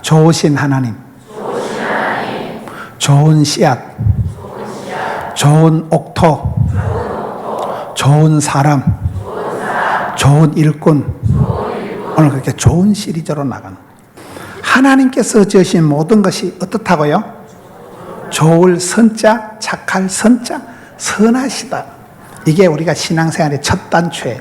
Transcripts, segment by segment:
좋으신 하나님, 좋은 씨앗, 좋은 옥토, 좋은 사람, 좋은 일꾼. 오늘 그렇게 좋은 시리즈로 나가는 하나님께서 지으신 모든 것이 어떻다고요? 좋을 선자, 착할 선자, 선하시다. 이게 우리가 신앙생활의 첫 단추예요.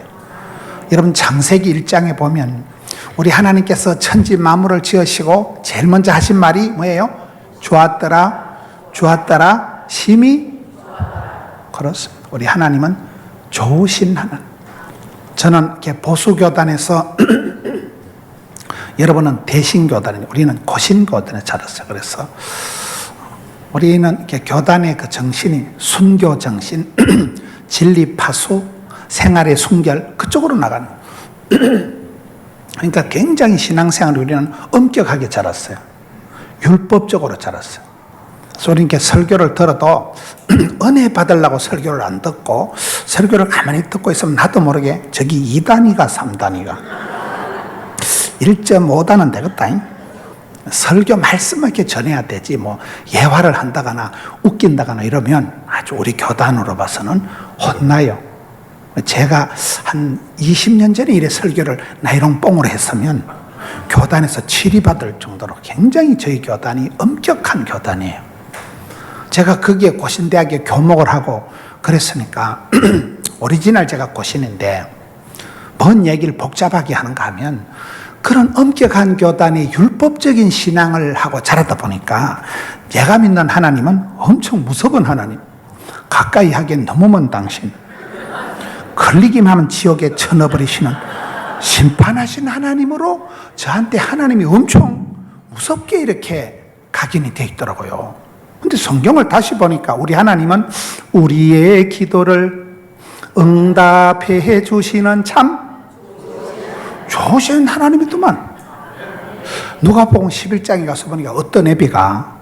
여러분 창세기 1장에 보면 우리 하나님께서 천지 만물을 지으시고 제일 먼저 하신 말이 뭐예요? 좋았더라, 좋았더라, 심히. 그렇습니다. 우리 하나님은 좋으신 하나님. 저는 이렇게 보수교단에서 여러분은 대신교단이에요. 우리는 고신교단에 자랐어요. 그래서 우리는 이렇게 교단의 그 정신이 순교 정신, 진리 파수, 생활의 순결, 그쪽으로 나가는 그러니까 굉장히 신앙생활을 우리는 엄격하게 자랐어요. 율법적으로 자랐어요. 그래서 우리 이렇게 설교를 들어도 은혜 받으려고 설교를 안 듣고 설교를 가만히 듣고 있으면 나도 모르게 저기 2단위가 3단위가 1.5단은 되겠다. 설교 말씀을 이렇게 전해야 되지 뭐 예화를 한다거나 웃긴다거나 이러면 아주 우리 교단으로 봐서는 혼나요. 제가 한 20년 전에 이래 설교를 나이롱 뽕으로 했으면 교단에서 치리받을 정도로 굉장히 저희 교단이 엄격한 교단이에요. 제가 거기에 고신대학에 교목을 하고 그랬으니까 오리지널 제가 고신인데 뭔 얘기를 복잡하게 하는가 하면 그런 엄격한 교단이 율법적인 신앙을 하고 자라다 보니까 내가 믿는 하나님은 엄청 무서운 하나님, 가까이 하기엔 너무 먼 당신, 걸리기만 하면 지옥에 쳐넣어버리시는 심판하신 하나님으로 저한테 하나님이 엄청 무섭게 이렇게 각인이 돼 있더라고요. 근데 성경을 다시 보니까 우리 하나님은 우리의 기도를 응답해 주시는 참 좋으신 하나님이더만. 누가복음 11장에 가서 보니까 어떤 애비가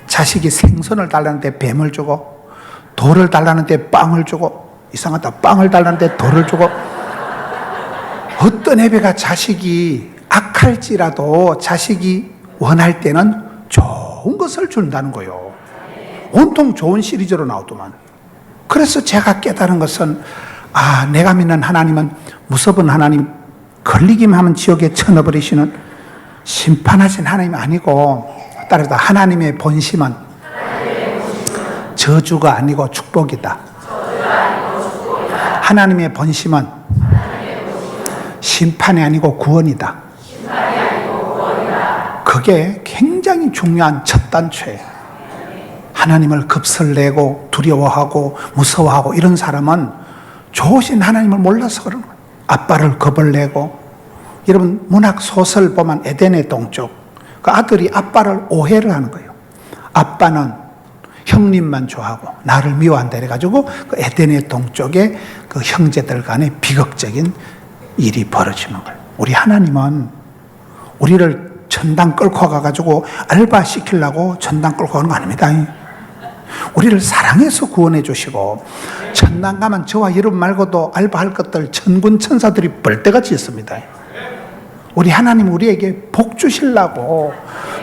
자식이 생선을 달라는데 뱀을 주고 돌을 달라는데 빵을 주고, 이상하다, 빵을 달라는데 돌을 주고, 어떤 애비가 자식이 악할지라도 자식이 원할 때는 좋은 것을 준다는 거예요. 온통 좋은 시리즈로 나오더만. 그래서 제가 깨달은 것은 내가 믿는 하나님은 무서운 하나님, 걸리기만 하면 지옥에 쳐넣어버리시는 심판하신 하나님이 아니고, 따라서 하나님의 본심은 저주가 아니고 축복이다. 하나님의 본심은 심판이 아니고 구원이다. 그게 굉장히 중요한 첫 단추예요. 하나님을 겁설내고 두려워하고 무서워하고 이런 사람은 좋으신 하나님을 몰라서 그런 거예요. 아빠를 겁을 내고, 여러분 문학 소설 보면 에덴의 동쪽, 그 아들이 아빠를 오해를 하는 거예요. 아빠는 형님만 좋아하고 나를 미워한다 해가지고 그 에덴의 동쪽에 그 형제들 간에 비극적인 일이 벌어지는 거예요. 우리 하나님은 우리를 천당 끌고 가가지고 알바 시키려고 천당 끌고 가는 거 아닙니다. 우리를 사랑해서 구원해 주시고, 천당 가면 저와 여러분 말고도 알바할 것들 천군 천사들이 벌떼같이 있습니다. 우리 하나님 우리에게 복 주시려고,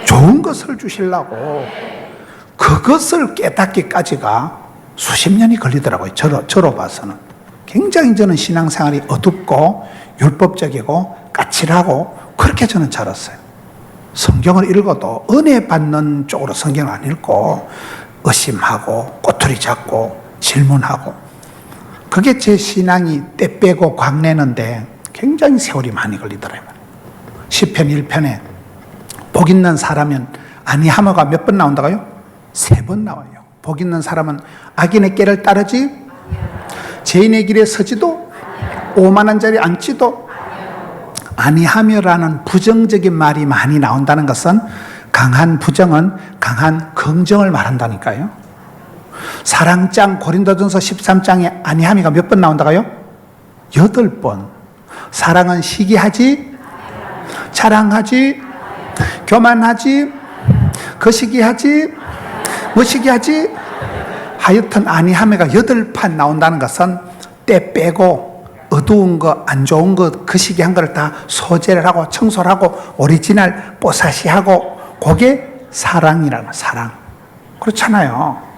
좋은 것을 주시려고, 그것을 깨닫기까지가 수십 년이 걸리더라고요. 저로 봐서는. 굉장히 저는 신앙생활이 어둡고 율법적이고 까칠하고 그렇게 저는 자랐어요. 성경을 읽어도 은혜 받는 쪽으로 성경을 안 읽고 의심하고 꼬투리 잡고 질문하고, 그게 제 신앙이 때 빼고 광내는데 굉장히 세월이 많이 걸리더라고요. 시편 1편에 복 있는 사람은 아니하며가 몇 번 나온다고요? 3번 나와요. 복 있는 사람은 악인의 꾀를 따르지, 죄인의 길에 서지도, 오만한 자리에 앉지도 아니하며라는 부정적인 말이 많이 나온다는 것은, 강한 부정은 강한 긍정을 말한다니까요. 사랑장 고린도전서 13장에 아니하미가 몇 번 나온다고요? 8번. 사랑은 시기하지, 자랑하지, 교만하지, 거시기하지, 무시기하지, 하여튼 아니하미가 8판 나온다는 것은 때 빼고 어두운 거, 안 좋은 거, 거시기한 거를 다 소재를 하고 청소를 하고 오리지널 뽀사시하고 그게 사랑이라는 사랑. 그렇잖아요.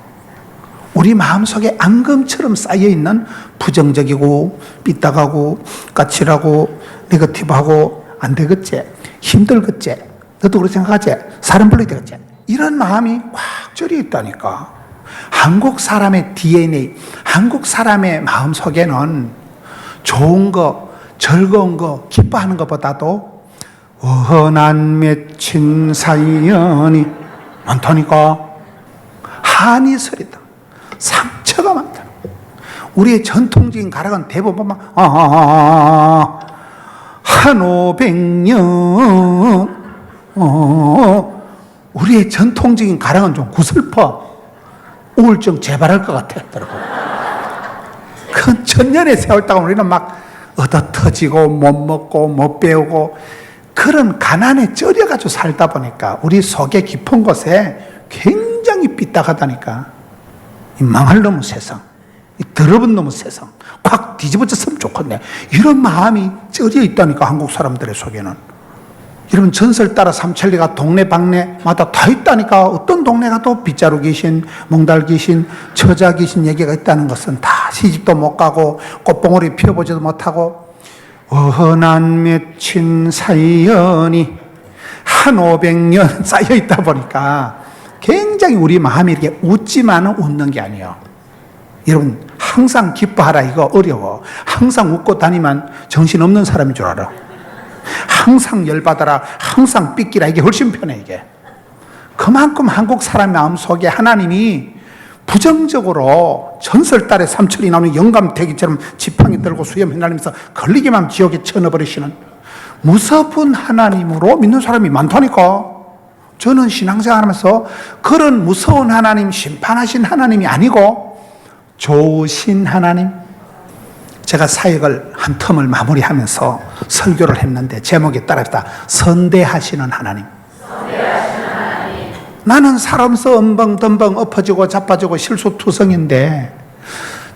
우리 마음속에 앙금처럼 쌓여있는 부정적이고 삐딱하고 까칠하고 네거티브하고 안 되겠지, 힘들겠지, 너도 그렇게 생각하지, 사람 불러야 되겠지, 이런 마음이 꽉 절여 있다니까. 한국 사람의 DNA, 한국 사람의 마음속에는 좋은 거, 즐거운 거, 기뻐하는 것보다도 원한 맺힌 사연이 많다니까. 한이 서리다. 상처가 많다. 우리의 전통적인 가락은 대부분 보면 한 500년 우리의 전통적인 가락은 좀 구슬퍼 우울증 재발할 것 같아, 여러분. 그 천년의 세월 동안 우리는 막 얻어터지고 못 먹고 못 배우고 그런 가난에 쩔여가지고 살다 보니까 우리 속의 깊은 곳에 굉장히 삐딱하다니까. 이 망할 놈의 세상, 이 더러운 놈의 세상, 확 뒤집어졌으면 좋겠네, 이런 마음이 쩔여 있다니까, 한국 사람들의 속에는. 여러분, 전설 따라 삼천리가 동네방네마다 다 있다니까. 어떤 동네 가도 빗자루 귀신, 몽달 귀신, 처자 귀신 얘기가 있다는 것은 다 시집도 못 가고 꽃봉오리 피워보지도 못하고 원한 맺힌 사연이 한 500년 쌓여 있다 보니까 굉장히 우리 마음이 이렇게 웃지만은 웃는 게 아니에요. 여러분, 항상 기뻐하라 이거 어려워. 항상 웃고 다니면 정신없는 사람인 줄 알아. 항상 열받아라, 항상 삐끼라, 이게 훨씬 편해. 이게 그만큼 한국 사람 마음속에 하나님이 부정적으로 전설달에 삼천이 나오는 영감대기처럼 지팡이 들고 수염 휘날리면서 걸리기만 지옥에 쳐넣어버리시는 무서운 하나님으로 믿는 사람이 많다니까. 저는 신앙생활하면서 그런 무서운 하나님, 심판하신 하나님이 아니고 좋으신 하나님, 제가 사역을 한 텀을 마무리하면서 설교를 했는데 제목에 따랐다. 선대하시는 하나님. 나는 사람서 엄벙덤벙 엎어지고 자빠지고 실수투성인데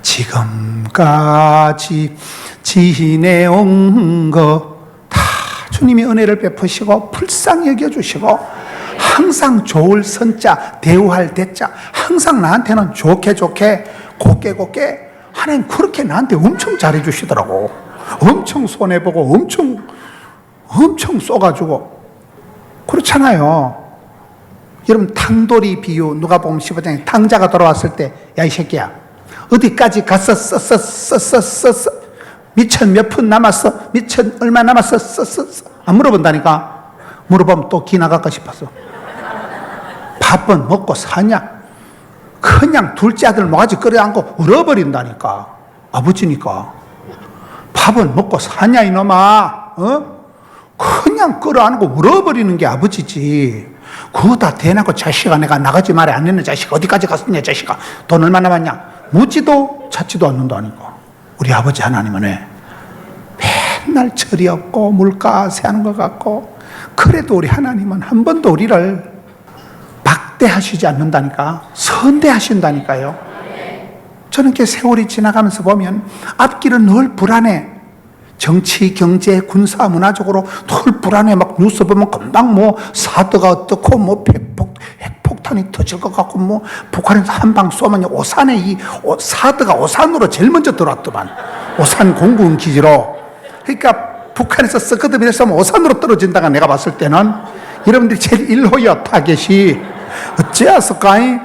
지금까지 지내온 거 다 주님이 은혜를 베푸시고 불쌍히 여겨주시고 항상 좋을 선자, 대우할 대자, 항상 나한테는 좋게 곱게 하나님 그렇게 나한테 엄청 잘해주시더라고. 엄청 손해보고 엄청 쏘가지고. 그렇잖아요. 여러분, 탕돌이 비유 누가복음 15장에 탕자가 돌아왔을 때, 야 이 새끼야 어디까지 갔어? 미천 몇 푼 남았어? 미천 얼마 남았어? 안 물어본다니까. 물어보면 또 기 나갈까 싶어서. 밥은 먹고 사냐? 그냥 둘째 아들 모가지 끌어안고 울어버린다니까. 아버지니까. 밥은 먹고 사냐 이놈아? 그냥 끌어안고 울어버리는 게 아버지지. 그거 다 대놓고 자식아, 내가 나가지 말에 안 했는 자식 어디까지 갔었냐 자식아, 돈 얼마 남았냐, 묻지도 찾지도 않는다니까. 우리 아버지 하나님은 왜 맨날 철이 없고 물가세하는 것 같고, 그래도 우리 하나님은 한 번도 우리를 막대하시지 않는다니까. 선대하신다니까요. 저는 이렇게 세월이 지나가면서 보면 앞길은 늘 불안해. 정치, 경제, 군사, 문화적으로 늘 불안해. 막 뉴스 보면 금방 뭐 사드가 어떻고 뭐 핵폭탄이 터질 것 같고 뭐 북한에서 한 방 쏘면 오산에 이 사드가 오산으로 제일 먼저 들어왔더만. 오산 공군 기지로. 그러니까 북한에서 서커드비를 쏘면 오산으로 떨어진다가 내가 봤을 때는 여러분들이 제일 일호여 타겟이 어찌했을까이?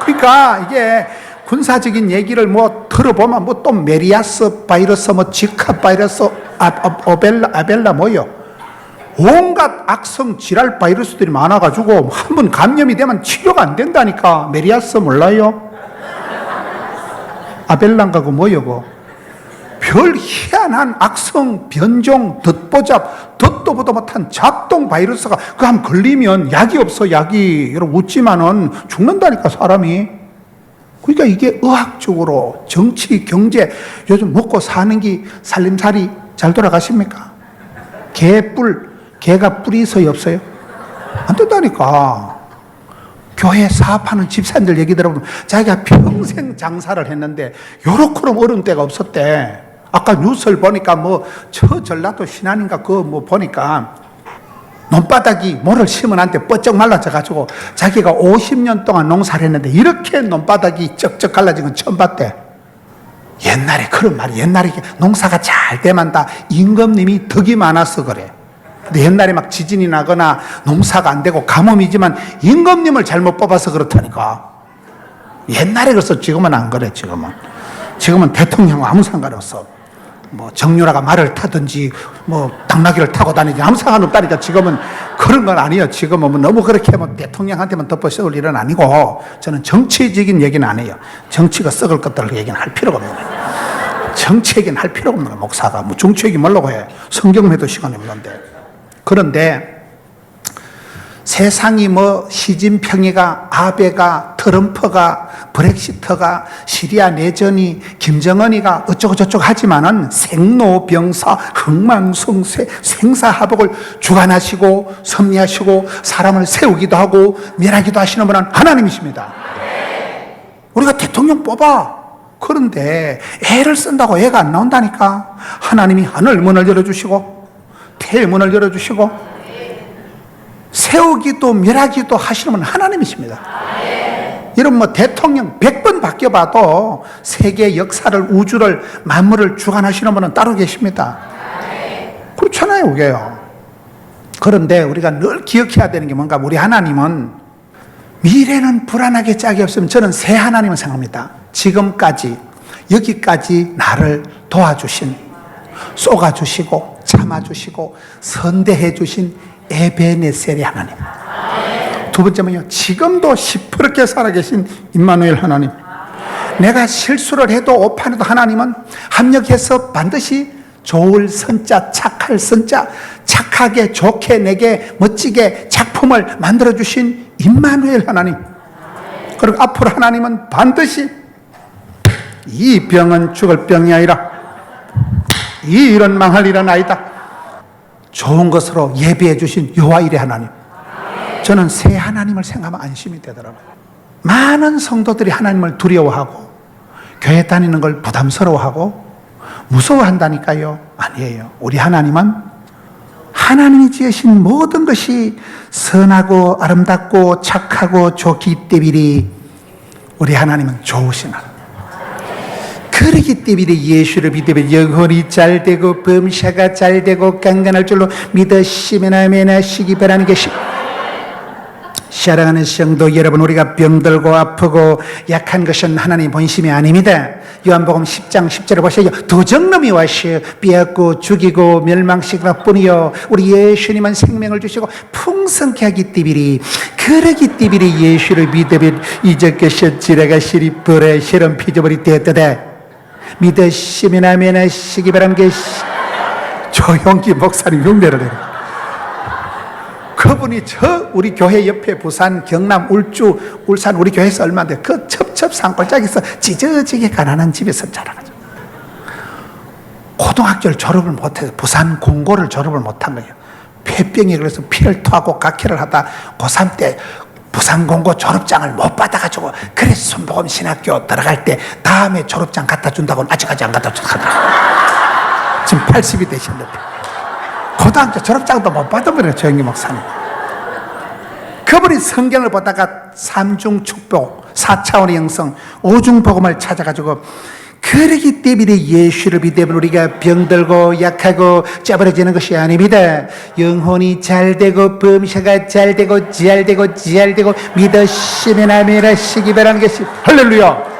그러니까 이게 군사적인 얘기를 뭐 들어보면 뭐 또 메리아스 바이러스, 뭐 지카 바이러스, 아벨라 뭐요? 온갖 악성 지랄 바이러스들이 많아가지고 한 번 감염이 되면 치료가 안 된다니까. 메리아스 몰라요? 아벨란가 그 뭐요? 그 별 희한한 악성 변종 덧보잡, 듣도 보도 못한 잡동 바이러스가 그 한 걸리면 약이 없어. 약이. 여러분 웃지만은 죽는다니까 사람이. 그러니까 이게 의학적으로 정치, 경제, 요즘 먹고 사는 게 살림살이 잘 돌아가십니까? 개가 뿔이 있어요, 없어요? 안 된다니까. 교회 사업하는 집사님들 얘기 들어보면 자기가 평생 장사를 했는데 요렇게는 어려운 때가 없었대. 아까 뉴스를 보니까 저 전라도 신안인가 보니까 논바닥이 모를 심은한테 뻗쩍 말라져가지고 자기가 50년 동안 농사를 했는데 이렇게 논바닥이 쩍쩍 갈라진 건 처음 봤대. 옛날에 그런 말이, 옛날에 농사가 잘 되면 다 임금님이 덕이 많아서 그래. 근데 옛날에 막 지진이 나거나 농사가 안 되고 가뭄이지만 임금님을 잘못 뽑아서 그렇다니까. 옛날에 그래서 지금은 안 그래. 지금은 대통령과 아무 상관없어. 정유라가 말을 타든지 당나귀를 타고 다니지 아무 상관없다니까. 지금은 그런 건 아니에요. 지금은 너무 그렇게 대통령한테만 덮어 씌울 일은 아니고, 저는 정치적인 얘기는 안 해요. 정치가 썩을 것들을 얘기는 할 필요가 없는 거예요. 정치 얘기는 할 필요가 없는 거예요. 목사가 정치 얘기 뭐라고 해. 성경에도 시간이 없는데. 그런데 세상이 시진핑이가, 아베가, 트럼프가, 브렉시트가, 시리아 내전이, 김정은이가 어쩌고 저쩌고 하지만은 생로병사, 흥망성쇠, 생사화복을 주관하시고 섭리하시고 사람을 세우기도 하고 멸하기도 하시는 분은 하나님이십니다. 우리가 대통령 뽑아. 그런데 애를 쓴다고 애가 안 나온다니까. 하나님이 하늘 문을 열어주시고 태의 문을 열어주시고 세우기도 멸하기도 하시는 분은 하나님이십니다. 이런 대통령 100번 바뀌어봐도 세계 역사를, 우주를, 만물을 주관하시는 분은 따로 계십니다. 그렇잖아요, 그게요. 그런데 우리가 늘 기억해야 되는 게 뭔가, 우리 하나님은 미래는 불안하게 짝이 없으면 저는 새 하나님을 생각합니다. 지금까지 여기까지 나를 도와주신, 쏘아주시고 참아주시고 선대해 주신 에베네셀의 하나님. 두 번째는요, 지금도 시퍼렇게 살아계신 임마누엘 하나님. 내가 실수를 해도 오판해도 하나님은 합력해서 반드시 좋을 선자, 착할 선자, 착하게 좋게 내게 멋지게 작품을 만들어주신 임마누엘 하나님. 그리고 앞으로 하나님은 반드시 이 병은 죽을 병이 아니라 이 일은 망할 일은 아니다, 좋은 것으로 예비해 주신 여호와 일의 하나님. 저는 새 하나님을 생각하면 안심이 되더라고요. 많은 성도들이 하나님을 두려워하고 교회 다니는 걸 부담스러워하고 무서워한다니까요. 아니에요. 우리 하나님은 하나님이 지으신 모든 것이 선하고 아름답고 착하고 좋기 때문에 우리 하나님은 좋으신 하나님. 그러기 때문에 예수를 믿으면 영혼이 잘되고 범사가 잘되고 강건할 줄로 믿으시면 아멘하시기 바라는 것이. 사랑하는 성도 여러분, 우리가 병들고 아프고 약한 것은 하나님 본심이 아닙니다. 요한복음 10장 10절을 보세요. 두 정놈이 와서 빼앗고 죽이고 멸망시키는 뿐이요 우리 예수님은 생명을 주시고 풍성케 하기 때문에, 그러기 때문에 예수를 믿으면 이제껏이 지나가시리 벌에 시름 피조물이 되었다. 믿으시면 아멘 하시기 바랍니다. 조용기 목사님 흉내를 내요. 그분이 우리 교회 옆에 부산, 경남, 울주, 울산 우리 교회에서 얼마인데 그 첩첩 산골짜기에서 찢어지게 가난한 집에서 자라가지고 고등학교를 졸업을 못해서 부산 공고를 졸업을 못한 거예요. 폐병이 그래서 피를 토하고 각혈을 하다 고3 때 부산 공고 졸업장을 못 받아가지고, 그래서 순복음 신학교 들어갈 때 다음에 졸업장 갖다 준다고는 아직까지 안 갖다 줬거든요. 지금 80이 되셨는데 고등학교 졸업장도 못 받아버려요, 조영기 목사님. 그분이 성경을 보다가 삼중축복, 4차원의 영성, 오중복음을 찾아가지고, 그러기 때문에 예수를 믿으면 우리가 병들고 약하고 쪄버려지는 것이 아닙니다. 영혼이 잘되고 범사가 잘되고 잘되고 믿으시면 아멘 하시기 바라는 것이. 할렐루야.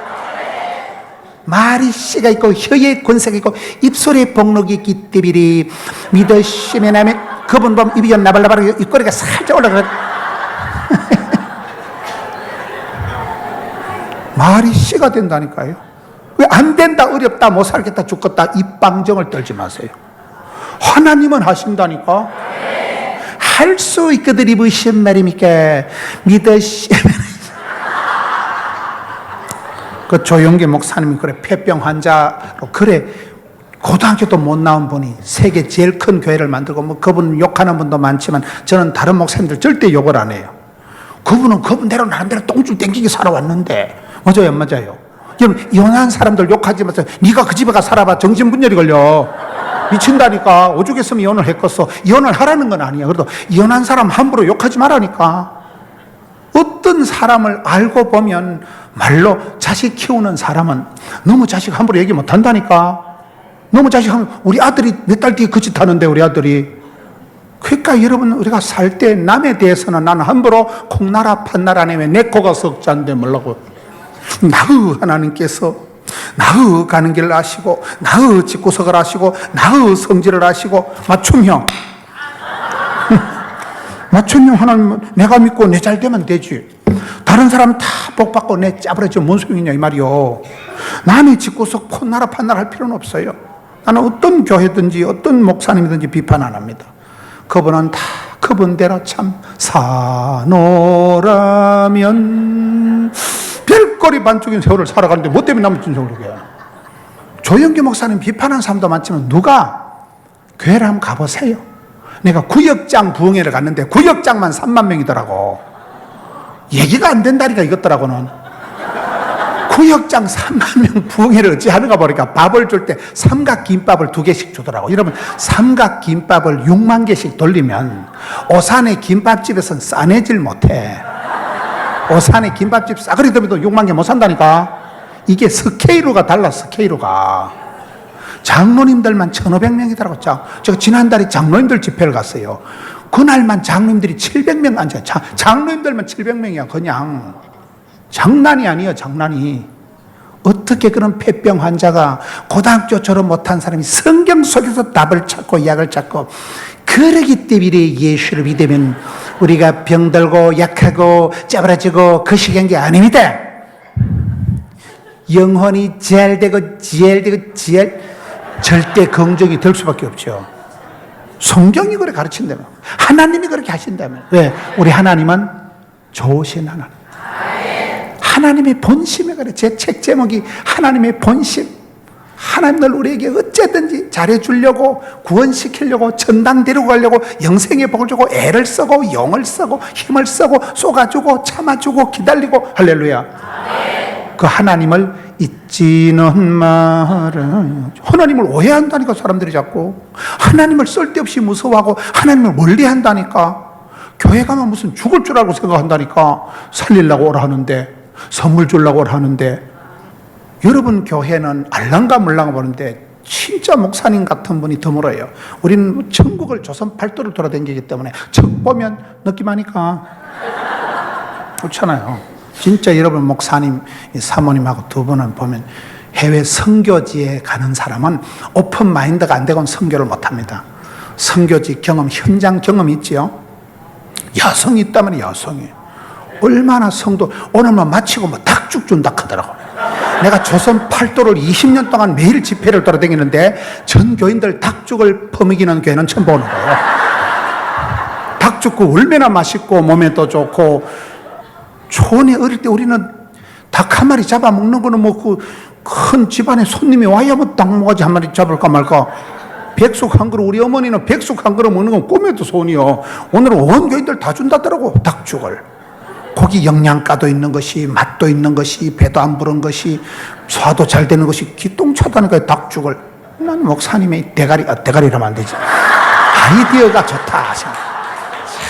말이 씨가 있고 혀에 권세가 있고 입술에 복록이 있기 때문에 믿으시면 아멘. 그분 보면 입이 나발나발하고 입꼬리가 살짝 올라가. 말이 씨가 된다니까요. 왜 안 된다, 어렵다, 못 살겠다, 죽겠다 입방정을 떨지 마세요. 하나님은 하신다니까. 할 수 있거든. 이 무슨 말입니까? 믿으시면. 그 조용기 목사님이 그래 폐병 환자로 그래 고등학교도 못 나온 분이 세계 제일 큰 교회를 만들고, 그분 욕하는 분도 많지만 저는 다른 목사님들 절대 욕을 안 해요. 그분은 그분대로 나름대로 똥줄 땡기게 살아왔는데. 맞아요, 안 맞아요? 여러분, 이혼한 사람들 욕하지 마세요. 네가 그 집에 가 살아봐. 정신분열이 걸려. 미친다니까. 오죽했으면 이혼을 했겠어. 이혼을 하라는 건 아니야. 그래도 이혼한 사람 함부로 욕하지 말라니까. 어떤 사람을 알고 보면 말로 자식 키우는 사람은 너무 자식 함부로 얘기 못 한다니까. 너무 자식 하면 우리 아들이 몇 달 뒤에 그 짓 하는데 우리 아들이. 그러니까 여러분 우리가 살 때 남에 대해서는 나는 함부로 콩나라 판나라 내면 내 코가 석자인데 뭐라고. 나의 하나님께서 나의 가는 길을 아시고 나의 집구석을 아시고 나의 성질을 아시고 맞춤형 맞춤형 하나님 내가 믿고 내 잘 되면 되지. 다른 사람은 다 복받고 내 짜부러지면 뭔 소용이냐 이 말이요. 남의 집구석 콩나라 판나라 할 필요는 없어요. 나는 어떤 교회든지 어떤 목사님이든지 비판 안 합니다. 그분은 다 그분대로 참 사노라면 별거리 반쪽인 세월을 살아가는데 뭐 때문에 남친 세월을 그래. 조영기 목사님 비판한 사람도 많지만 누가 교회를 한번 가보세요. 내가 구역장 부흥회를 갔는데 구역장만 3만 명이더라고. 얘기가 안 된다니까 이것더라고는. 구역장 3만 명 부흥회를 어찌 하는가 보니까 밥을 줄 때 삼각김밥을 2개씩 주더라고. 여러분 삼각김밥을 6만 개씩 돌리면 오산의 김밥집에서는 싸내질 못해. 오산의 김밥집 싸그리 들어도 6만 개 못 산다니까. 이게 스케일로가 달라. 스케일로가 장로님들만 1,500명이더라고. 제가 지난달에 장로님들 집회를 갔어요. 그날만 장로님들이 700명 앉아요. 장로님들만 700명이야. 그냥 장난이 아니에요. 장난이. 어떻게 그런 폐병 환자가 고등학교 졸업 못한 사람이 성경 속에서 답을 찾고 약을 찾고 그러기 때문에 예수를 믿으면 우리가 병들고 약하고 짜부라지고 그 시기한 게 아닙니다. 영혼이 잘되고 절대 긍정이 될 수밖에 없죠. 성경이 그렇게 가르친다면, 하나님이 그렇게 하신다면. 왜? 우리 하나님은 좋으신 하나님. 하나님의 본심에 그래. 제 책 제목이 하나님의 본심. 하나님을 우리에게 어쨌든지 잘해주려고, 구원시키려고, 천당 데리고 가려고 영생의 복을 주고 애를 쓰고 영을 쓰고 힘을 쓰고 쏘가주고 참아주고 기다리고. 할렐루야. 그 하나님을 잊지는 말아요. 하나님을 오해한다니까. 사람들이 자꾸 하나님을 쓸데없이 무서워하고 하나님을 멀리한다니까. 교회 가면 무슨 죽을 줄 알고 생각한다니까. 살리려고 오라 하는데, 선물 주려고 오라 하는데. 여러분 교회는 알랑가 물랑가 보는데 진짜 목사님 같은 분이 드물어요. 우리는 천국을 조선 팔도를 돌아다니기 때문에 척 보면 느낌하니까 그렇잖아요. 진짜 여러분 목사님 사모님하고 두 분은 보면 해외 선교지에 가는 사람은 오픈 마인드가 안 되고는 선교를 못합니다. 선교지 경험, 현장 경험이 있지요. 여성이 있다면 여성이 얼마나 성도 오늘만 마치고 뭐 닭죽 준다 하더라고. 내가 조선 팔도를 20년 동안 매일 집회를 돌아다니는데 전 교인들 닭죽을 퍼먹이는 교회는 처음 보는 거예요. 닭죽 그 얼마나 맛있고 몸에도 좋고. 초원에 어릴 때 우리는 닭 한 마리 잡아먹는 거는 뭐 그 큰 집안에 손님이 와야 뭐 닭모가지 한 마리 잡을까 말까. 백숙 한 그릇, 우리 어머니는 백숙 한 그릇 먹는 건 꿈에도 소원이요. 오늘은 온 교인들 다 준다더라고. 닭죽을. 고기 영양가도 있는 것이, 맛도 있는 것이, 배도 안 부른 것이, 소화도 잘 되는 것이 기똥차다니까. 닭죽을. 난 목사님의 대가리라면 안 되지. 아이디어가 좋다.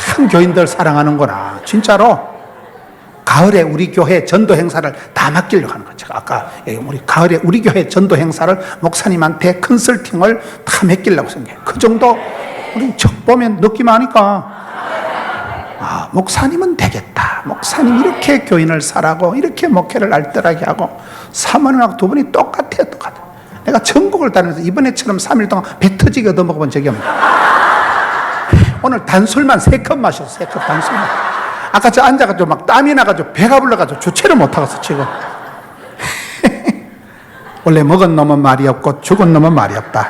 참 교인들 사랑하는구나. 진짜로. 가을에 우리 교회 전도 행사를 다 맡기려고 하는 거죠. 아까 우리 가을에 우리 교회 전도 행사를 목사님한테 컨설팅을 다 맡기려고 생각해요. 그 정도 우리 척 보면 느낌 아니까. 아, 목사님은 되겠다. 목사님 이렇게 교인을 사랑하고 이렇게 목회를 알뜰하게 하고. 사모님하고 두 분이 똑같아. 내가 전국을 다니면서 이번에처럼 3일 동안 배 터지게 얻어먹어본 적이 없네. 오늘 단술만 3컵 마셨어. 3컵 단술만. 아까 저 앉아가지고 막 땀이 나가지고 배가 불러가지고 주체를 못하겠어 지금. 원래 먹은 놈은 말이 없고 죽은 놈은 말이 없다.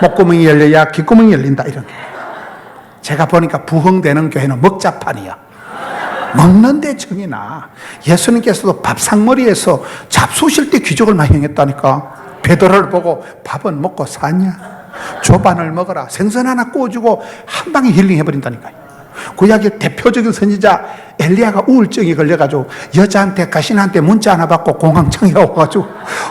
목구멍이 열려야 귓구멍이 열린다. 이런. 제가 보니까 부흥되는 교회는 먹자판이야. 먹는데 정이 나. 예수님께서도 밥상머리에서 잡수실 때 기적을 많이 행했다니까. 베드로를 보고 밥은 먹고 사냐? 조반을 먹어라. 생선 하나 구워주고 한 방에 힐링해버린다니까. 구약의 대표적인 선지자 엘리야가 우울증이 걸려가지고 여자한테 가신한테 문자 하나 받고 공황청이가 와가지고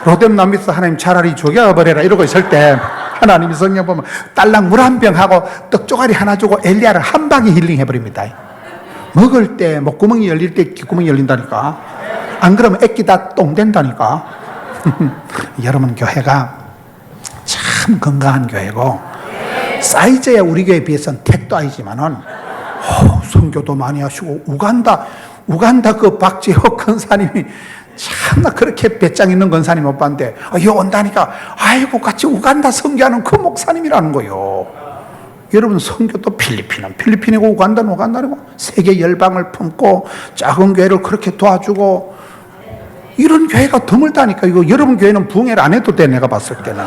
로뎀 남미스 하나님 차라리 죽여버려라 이러고 있을 때 하나님이 성경 보면 딸랑 물 한 병 하고 떡 쪼가리 하나 주고 엘리야를 한 방에 힐링해버립니다. 먹을 때 목구멍이 열릴 때 귓구멍이 열린다니까. 안 그러면 애기 다 똥 된다니까. 여러분, 교회가 참 건강한 교회고 사이즈야 우리 교회에 비해서는 택도 아니지만은 선교도 많이 하시고 우간다 그 박지호 권사님이 참나 그렇게 배짱 있는 권사님 못 봤는데 여기 온다니까 아이고 같이 우간다 선교하는 그 목사님이라는 거요. 여러분, 선교도 필리핀이고 우간다는 우간다고 세계 열방을 품고 작은 교회를 그렇게 도와주고 이런 교회가 드물다니까. 이거 여러분 교회는 부흥회를 안 해도 돼. 내가 봤을 때는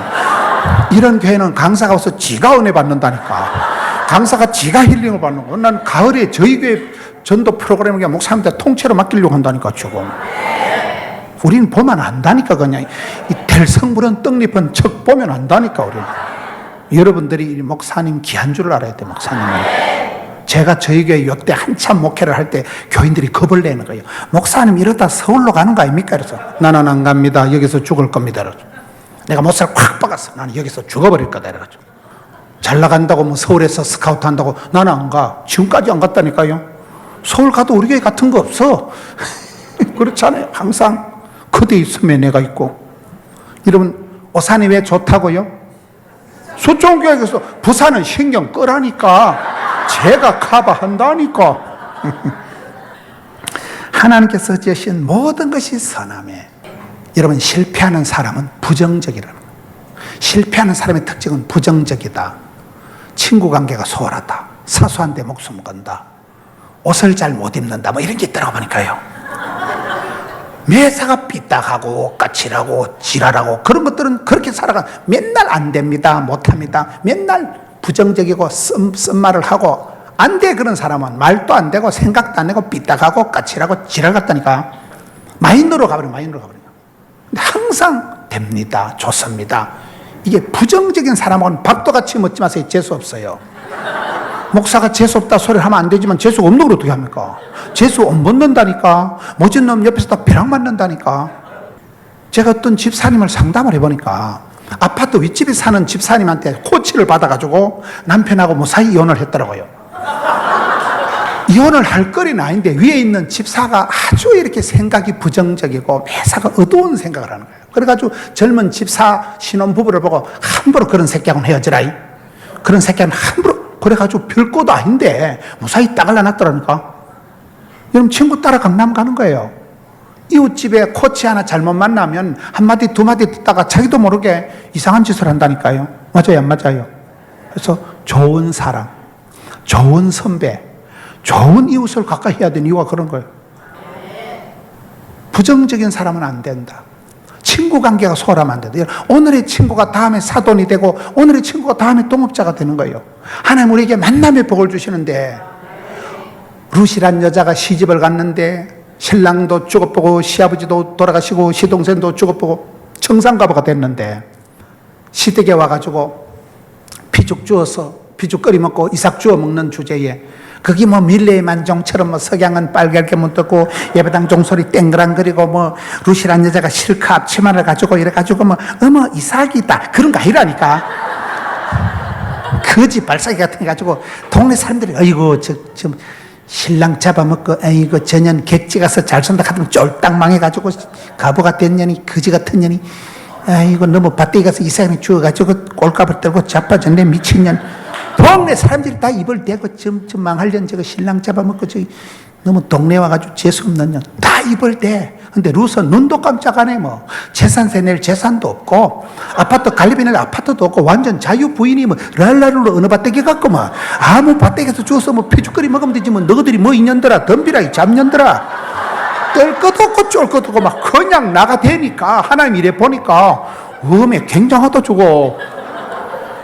이런 교회는 강사가 와서 지가 은혜 받는다니까. 강사가 지가 힐링을 받는 거. 난 가을에 저희 교회 전도 프로그램을 그냥 목사님들 통째로 맡기려고 한다니까. 지금 우리는 보면 안다니까. 그냥 이 델성부른 떡잎은 척 보면 안다니까. 우리는. 여러분들이 목사님 귀한 줄 알아야 돼. 목사님은 제가 저희 교회 요때 한참 목회를 할 때 교인들이 겁을 내는 거예요. 목사님 이러다 서울로 가는 거 아닙니까? 그래서 나는 안 갑니다. 여기서 죽을 겁니다. 내가 못살 확 박았어. 나는 여기서 죽어버릴 거다. 이래가지고 잘 나간다고 뭐 서울에서 스카우트 한다고 나는 안 가. 지금까지 안 갔다니까요. 서울 가도 우리 교회 같은 거 없어. 그렇잖아요. 항상 그대 있으면 내가 있고. 여러분, 오산이 왜 좋다고요? 소총교회에서 부산은 신경 끄라니까. 제가 커버한다니까. 하나님께서 지으신 모든 것이 선함에 여러분, 실패하는 사람은 부정적이라는 거예요. 실패하는 사람의 특징은 부정적이다. 친구 관계가 소홀하다. 사소한 데 목숨 건다. 옷을 잘 못 입는다. 뭐 이런 게 있더라고 보니까요. 매사가 삐딱하고 까칠하고 지랄하고 그런 것들은 그렇게 살아가. 맨날 안 됩니다. 못합니다. 맨날 부정적이고 쓴말을 하고 안 돼. 그런 사람은 말도 안 되고 생각도 안 되고 삐딱하고 까칠하고 지랄 같다니까. 마인드로 가버려. 근데 항상 됩니다. 좋습니다. 이게 부정적인 사람은 밥도같이 먹지 마세요. 재수 없어요. 목사가 재수 없다 소리를 하면 안 되지만 재수가 없는 걸 어떻게 합니까? 재수 못 먹는다니까. 멋진 놈 옆에서 다 벼락 맞는다니까. 제가 어떤 집사님을 상담을 해보니까 아파트 윗집에 사는 집사님한테 코치를 받아가지고 남편하고 무사히 이혼을 했더라고요. 이혼을 할 거리는 아닌데 위에 있는 집사가 아주 이렇게 생각이 부정적이고 매사가 어두운 생각을 하는 거예요. 그래가지고 젊은 집사 신혼부부를 보고 함부로 그런 새끼하고는 헤어지라. 그런 새끼는 함부로. 그래가지고 별것도 아닌데 무사히 따갈라 놨더라니까. 여러분, 친구 따라 강남 가는 거예요. 이웃집에 코치 하나 잘못 만나면 한마디 두마디 듣다가 자기도 모르게 이상한 짓을 한다니까요. 맞아요, 안 맞아요? 그래서 좋은 사람, 좋은 선배, 좋은 이웃을 가까이 해야 되는 이유가 그런 거예요. 부정적인 사람은 안 된다. 친구 관계가 소홀하면 안 된다. 오늘의 친구가 다음에 사돈이 되고 오늘의 친구가 다음에 동업자가 되는 거예요. 하나님 우리에게 만남의 복을 주시는데, 루시란 여자가 시집을 갔는데 신랑도 죽어보고 시아버지도 돌아가시고 시동생도 죽어보고 청산가부가 됐는데 시댁에 와가지고 피죽 주어서 피죽 끓여 먹고 이삭 주어 먹는 주제에 거기 뭐 밀레의 만종처럼 뭐 석양은 빨갛게 묻었고 예배당 종소리 땡그랑거리고 뭐 루시란 여자가 실크 앞치마를 가지고 이래가지고 뭐 어머 이삭이다 그런 거 아니라니까. 거지 발사기 같은 거 가지고 동네 사람들이 어이구 저 신랑 잡아먹고 아이고 저년 객지 가서 잘 산다 하더니 쫄딱 망해가지고 가부가 된 년이 거지 같은 년이 아이고 너무 밭대기 가서 이삭이 죽어가지고 꼴값을 떨고 자빠졌네 미친년. 동네 사람들이 다 입을 대고 점점 망할 년 저거 신랑 잡아먹고 저기 너무 동네 와가지고 재수없는 년 다 입을 대. 근데 루서 눈도 깜짝 안 해. 뭐 재산세 낼 재산도 없고 아파트 관리비 낼 아파트도 없고 완전 자유 부인이 뭐 랄라룰로 어느 밭대기 갖고 뭐 아무 밭대기에서 주워서 뭐 피죽거리 먹으면 되지 뭐 너희들이 뭐 인년들아 덤비라 이 잡년들아 뗄 것도 없고 쫄 것도 없고 막 그냥 나가대니까 하나님 이래 보니까 음에 굉장하다 저거.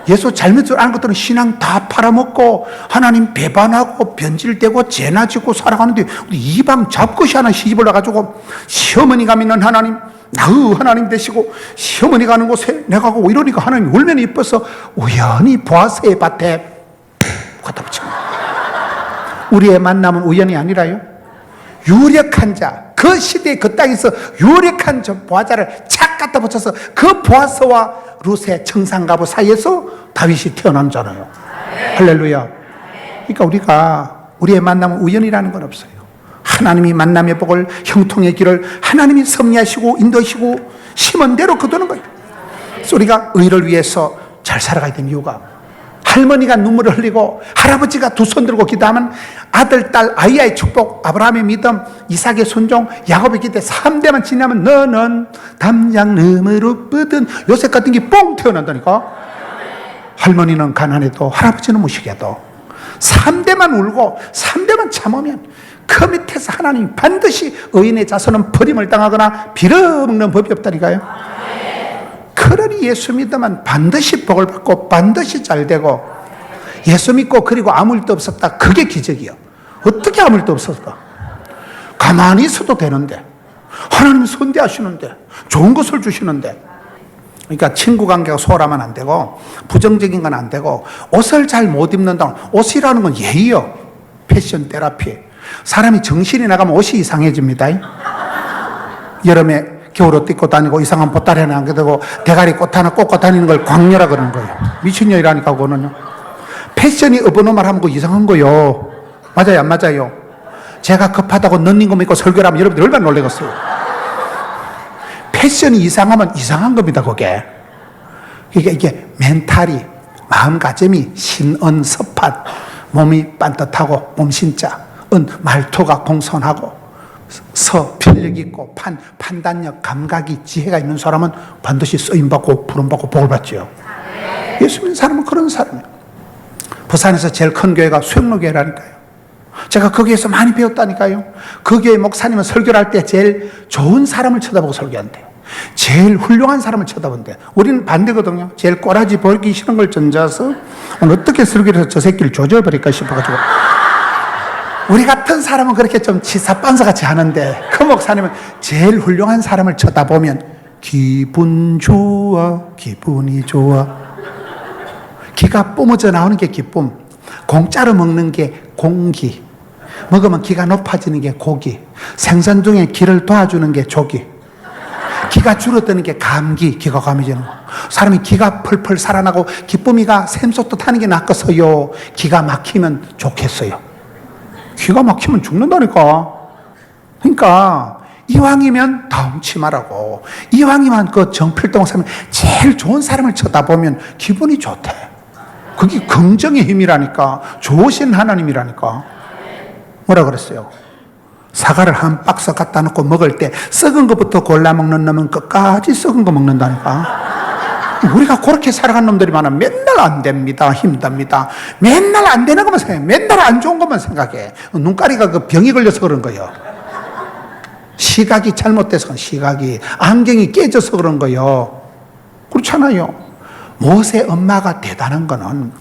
예수 잘못 줄 아는 것들은 신앙 다 팔아먹고 하나님 배반하고 변질되고 죄나지고 살아가는데 우리 이방 잡것이 하나 시집을 나가지고 시어머니가 믿는 하나님 나의 하나님 되시고 시어머니 가는 곳에 내가 가고 이러니까 하나님 울면 이뻐서 우연히 보아스의 밭에 갖다 붙인 거야. 우리의 만남은 우연이 아니라요. 유력한 자, 그 시대에 그 땅에서 유력한 저 보아자를 착 갖다 붙여서 그 보아스와 룻의 청산가부 사이에서 다윗이 태어난잖아요. 할렐루야. 그러니까 우리의 만남은 우연이라는 건 없어요. 하나님이 만남의 복을, 형통의 길을 하나님이 섭리하시고 인도하시고 심은 대로 거두는 거예요. 그래서 우리가 의를 위해서 잘 살아가야 되는 이유가, 할머니가 눈물을 흘리고 할아버지가 두 손 들고 기도하면 아들, 딸, 아이의 축복, 아브라함의 믿음, 이삭의 순종, 야곱의 기대 3대만 지나면 너는 담장 너머로 뻗은 요셉 같은 게 뽕 태어난다니까. 할머니는 가난해도 할아버지는 무식해도 3대만 울고 3대만 참으면 그 밑에서 하나님 반드시 의인의 자손은 버림을 당하거나 빌어먹는 법이 없다니까요. 그러니 예수 믿으면 반드시 복을 받고 반드시 잘 되고, 예수 믿고 그리고 아무 일도 없었다, 그게 기적이요. 어떻게 아무 일도 없었을까? 가만히 있어도 되는데, 하나님 선대하시는데, 좋은 것을 주시는데. 그러니까 친구 관계가 소홀하면 안 되고, 부정적인 건 안 되고, 옷을 잘 못 입는다. 옷이라는 건 예의요. 패션 테라피. 사람이 정신이 나가면 옷이 이상해집니다. 여름에 겨울옷 입고 다니고 이상한 보따리 하나 안게 되고 대가리 꽃 하나 꽂고 다니는 걸 광녀라 그러는 거예요. 미친년이라니까 그거는요. 패션이 어버너말 하면 그 이상한 거요. 맞아요, 안 맞아요? 제가 급하다고 런닝고 입고 설교를 하면 여러분들 얼마나 놀라겠어요. 패션이 이상하면 이상한 겁니다, 그게. 그러니까 이게 멘탈이, 마음가짐이 신언섭한, 몸이 반듯하고 몸신자, 말투가 공손하고, 필력 있고 판단력, 감각이, 지혜가 있는 사람은 반드시 쓰임받고 부름받고 복을 받죠. 예수 믿는 사람은 그런 사람이에요. 부산에서 제일 큰 교회가 수영로교회라니까요. 제가 거기에서 많이 배웠다니까요. 그 교회 목사님은 설교를 할 때 제일 좋은 사람을 쳐다보고 설교한대요. 제일 훌륭한 사람을 쳐다본대. 우리는 반대거든요. 제일 꼬라지 보기 싫은 걸 던져서 어떻게 설교를 해서 저 새끼를 조져버릴까 싶어가지고, 우리 같은 사람은 그렇게 좀 치사반사같이 하는데, 그 목사님은 제일 훌륭한 사람을 쳐다보면 기분 좋아, 기분이 좋아. 기가 뿜어져 나오는 게 기쁨, 공짜로 먹는 게 공기, 먹으면 기가 높아지는 게 고기, 생선 중에 기를 도와주는 게 조기, 기가 줄어드는 게 감기, 기가 감해지는 거. 사람이 기가 펄펄 살아나고 기쁨이가 샘솟듯 하는 게 낫겠어요, 기가 막히면 좋겠어요? 기가 막히면 죽는다니까. 그러니까 이왕이면 다음치 말하고, 이왕이면 그 정필동 사람 제일 좋은 사람을 쳐다보면 기분이 좋대. 그게 긍정의 힘이라니까. 좋으신 하나님이라니까. 뭐라 그랬어요? 사과를 한 박스 갖다 놓고 먹을 때 썩은 것부터 골라 먹는 놈은 끝까지 썩은 거 먹는다니까. 우리가 그렇게 살아간 놈들이 많아. 맨날 안 됩니다, 힘듭니다, 맨날 안 되는 것만 생각해, 맨날 안 좋은 것만 생각해. 눈가리가 그 병이 걸려서 그런 거예요. 시각이 잘못돼서, 시각이, 안경이 깨져서 그런 거예요. 그렇잖아요. 모세 엄마가 대단한 거는,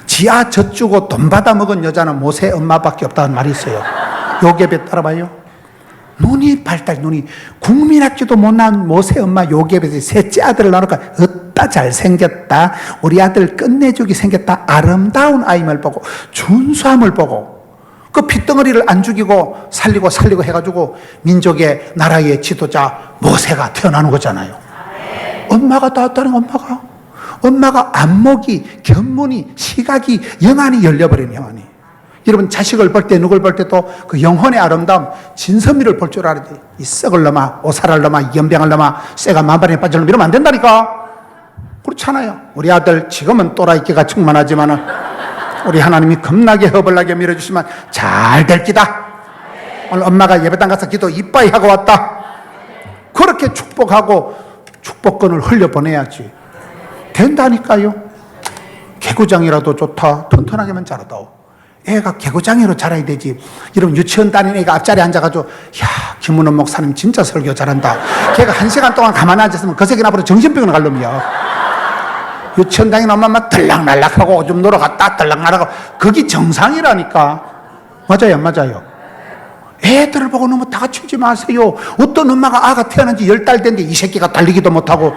지하 젖주고 돈 받아 먹은 여자는 모세 엄마밖에 없다는 말이 있어요. 요셉에 따라봐요. 눈이 눈이 국민학교도 못 나온 모세 엄마 요셉에서 셋째 아들을 낳으니까 어따 잘생겼다, 우리 아들 끝내주기 생겼다, 아름다운 아임을 보고 준수함을 보고 그 핏덩어리를 안 죽이고 살리고 해가지고 민족의 나라의 지도자 모세가 태어나는 거잖아요. 엄마가 낳았다는 엄마가 안목이, 견문이, 시각이, 영안이 열려버린 영안이. 여러분 자식을 볼 때, 누굴 볼 때도 그 영혼의 아름다움, 진선미를 볼 줄 알아야지. 이 썩을 놈아, 오살할 놈아, 연병할 놈아, 쇠가 만발에 빠질 놈, 이러면 안 된다니까. 그렇잖아요. 우리 아들 지금은 또라이끼가 충만하지만은 우리 하나님이 겁나게 허벌나게 밀어주시면 잘 될 기다. 오늘 엄마가 예배당 가서 기도 이빠이 하고 왔다. 그렇게 축복하고 축복권을 흘려보내야지. 된다니까요. 개구장이라도 좋다. 튼튼하게만 자라도. 애가 개구장이로 자라야 되지. 여러분 유치원 다니는 애가 앞자리에 앉아가지고, 야, 김문원 목사님 진짜 설교 잘한다. 걔가 1시간 동안 가만히 앉았으면 그 새끼는 앞으로 정신병원 갈 놈이야. 유치원 다니는 엄마 들락날락하고 오줌 놀러 갔다 들락날락하고, 그게 정상이라니까. 맞아요, 안 맞아요? 애들을 보고 너무 다치지 마세요. 어떤 엄마가 아가 태어난 지 10달 됐는데 이 새끼가 달리기도 못하고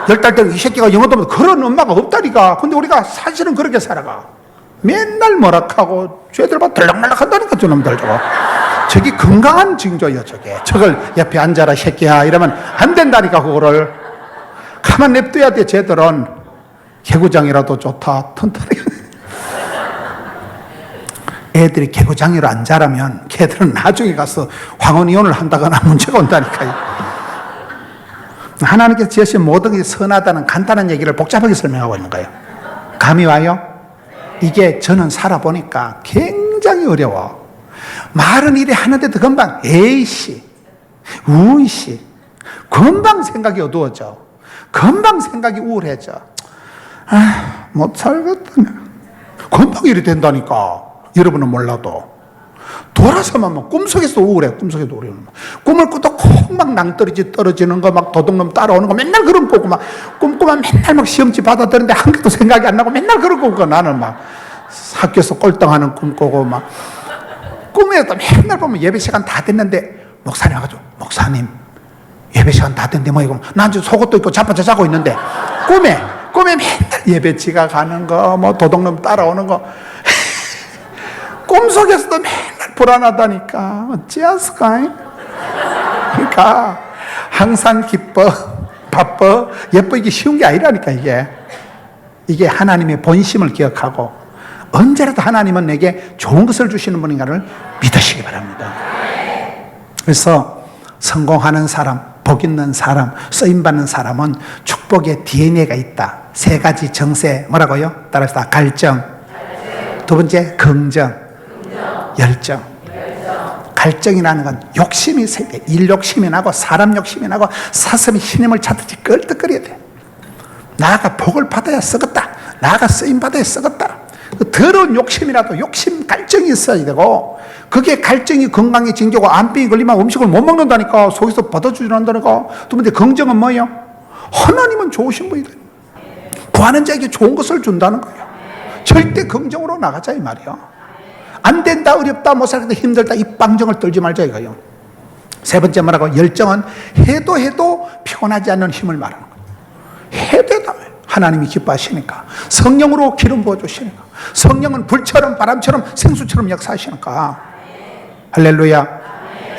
10달 되면 이 새끼가 영어도 못하고, 그런 엄마가 없다니까. 근데 우리가 사실은 그렇게 살아가. 맨날 뭐락하고 쟤들 봐 들락말락 한다니까 저놈들 저거. 저기 건강한 징조예요 저게. 저걸 옆에 앉아라 새끼야 이러면 안 된다니까. 그거를 가만 냅둬야 돼. 쟤들은 개구장이라도 좋다 튼튼하게. 애들이 개구장이로 안 자라면 걔들은 나중에 가서 황혼이혼을 한다거나 문제가 온다니까요. 하나님께서 지으신 모든 것이 선하다는 간단한 얘기를 복잡하게 설명하고 있는 거예요. 감이 와요? 이게 저는 살아보니까 굉장히 어려워. 말은 이래 하는데도 금방 에이씨, 우이씨, 금방 생각이 어두워져. 금방 생각이 우울해져. 아, 못 살겠다. 금방 이래 된다니까. 여러분은 몰라도. 돌아서만 막 꿈속에서 우울해. 꿈속에도 우울해. 꿈을 꾸도 콩 막 낭떠러지 떨어지는 거, 막 도둑놈 따라오는 거 맨날 그런 거고, 막 꿈꾸면 맨날 막 시험지 받아들는데 한 개도 생각이 안 나고 맨날 그런 거고. 나는 막 학교에서 꼴등하는 꿈 꾸고, 막 꿈에도 맨날 보면 예배 시간 다 됐는데 목사님 와가지고, 목사님 예배 시간 다 됐는데 뭐 이거 난 지금 속옷도 입고 자빠져 자고 있는데 꿈에 맨날 예배 지각하는 거, 뭐 도둑놈 따라오는 거. 꿈속에서도 맨날 불안하다니까. 어찌하스까? 그러니까 항상 기뻐, 바빠, 예뻐 이게 쉬운 게 아니라니까. 이게 하나님의 본심을 기억하고 언제라도 하나님은 내게 좋은 것을 주시는 분인가를 믿으시기 바랍니다. 그래서 성공하는 사람, 복 있는 사람, 쓰임받는 사람은 축복의 DNA가 있다. 세 가지 정세, 뭐라고요? 따라서 갈정, 두 번째 긍정, 열정. 갈증이라는 건 욕심이 세대. 일 욕심이 나고 사람 욕심이 나고 사슴이 신임을 찾듯이 끌떡거려야 돼. 나가 복을 받아야 썩었다. 나가 쓰임 받아야 썩었다. 그 더러운 욕심이라도 욕심 갈증이 있어야 되고, 그게 갈증이 건강에 징조고 암병이 걸리면 음식을 못 먹는다니까. 속에서 받아주지 않는다니까. 두 번째 긍정은 뭐예요? 하나님은 좋으신 분이다. 구하는 자에게 좋은 것을 준다는 거예요. 절대 긍정으로 나가자 이 말이야. 안 된다, 어렵다, 못 살겠다, 힘들다, 이 빵정을 떨지 말자 이거예요. 세 번째 뭐라고? 열정은 해도 피곤하지 않는 힘을 말하는 거예요. 해도 하나님이 기뻐하시니까. 성령으로 기름 부어주시니까. 성령은 불처럼 바람처럼 생수처럼 역사하시니까. 할렐루야.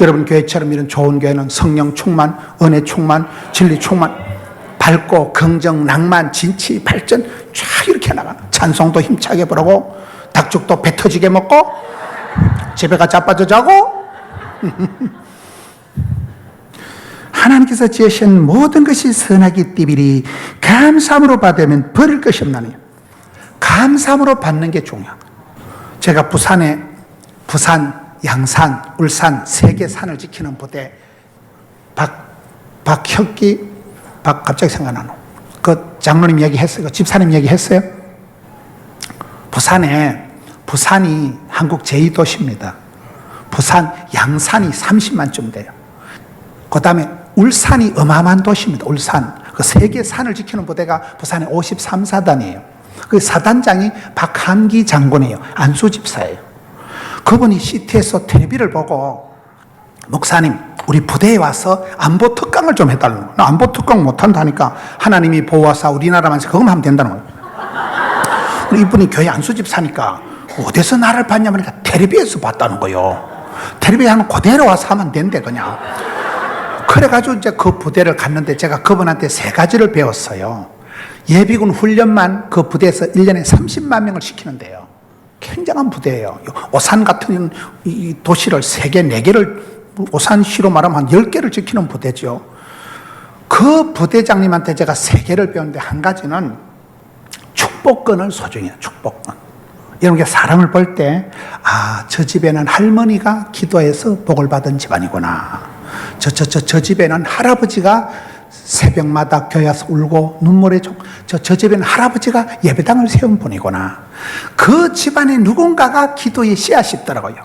여러분 교회처럼 이런 좋은 교회는 성령 충만, 은혜 충만, 진리 충만, 밝고 긍정, 낭만, 진치, 발전 쫙 이렇게 나가는. 찬송도 힘차게 부르고 닭죽도 배 터지게 먹고 집에가 자빠져 자고. 하나님께서 지으신 모든 것이 선하기 띠비리 감사함으로 받으면 버릴 것이 없나니. 감사함으로 받는 게 중요합니다. 제가 부산, 양산, 울산 세 개 산을 지키는 부대 박혁기 갑자기 생각나는 그 장로님 얘기했어요. 그 집사님 얘기했어요. 부산이 한국 제2도시입니다. 부산 양산이 30만쯤 돼요. 그 다음에 울산이 어마어마한 도시입니다. 울산. 그 세 개 산을 지키는 부대가 부산에 53사단이에요. 그 사단장이 박한기 장군이에요. 안수 집사예요. 그분이 CT에서 텔레비를 보고, 목사님 우리 부대에 와서 안보 특강을 좀 해달라는 거예요. 나 안보 특강 못한다니까. 하나님이 보호하사 우리나라만 그것만 하면 된다는 거예요. 이분이 교회 안수집사니까 어디서 나를 봤냐면 텔레비에서 봤다는 거예요. 텔레비에 하면 그대로 와서 하면 된대 그냥. 그래가지고 이제 그 부대를 갔는데 제가 그분한테 세 가지를 배웠어요. 예비군 훈련만 그 부대에서 1년에 30만 명을 시키는데요. 굉장한 부대예요. 오산 같은 이 도시를 3개, 4개를, 오산시로 말하면 한 10개를 지키는 부대죠. 그 부대장님한테 제가 3개를 배웠는데, 한 가지는 축복권을 소중해요. 축복권. 여러분, 사람을 볼 때, 아, 저 집에는 할머니가 기도해서 복을 받은 집안이구나. 저 집에는 할아버지가 새벽마다 교회 와서 울고 눈물에 저 집에는 할아버지가 예배당을 세운 분이구나. 그 집안에 누군가가 기도의 씨앗이 있더라고요.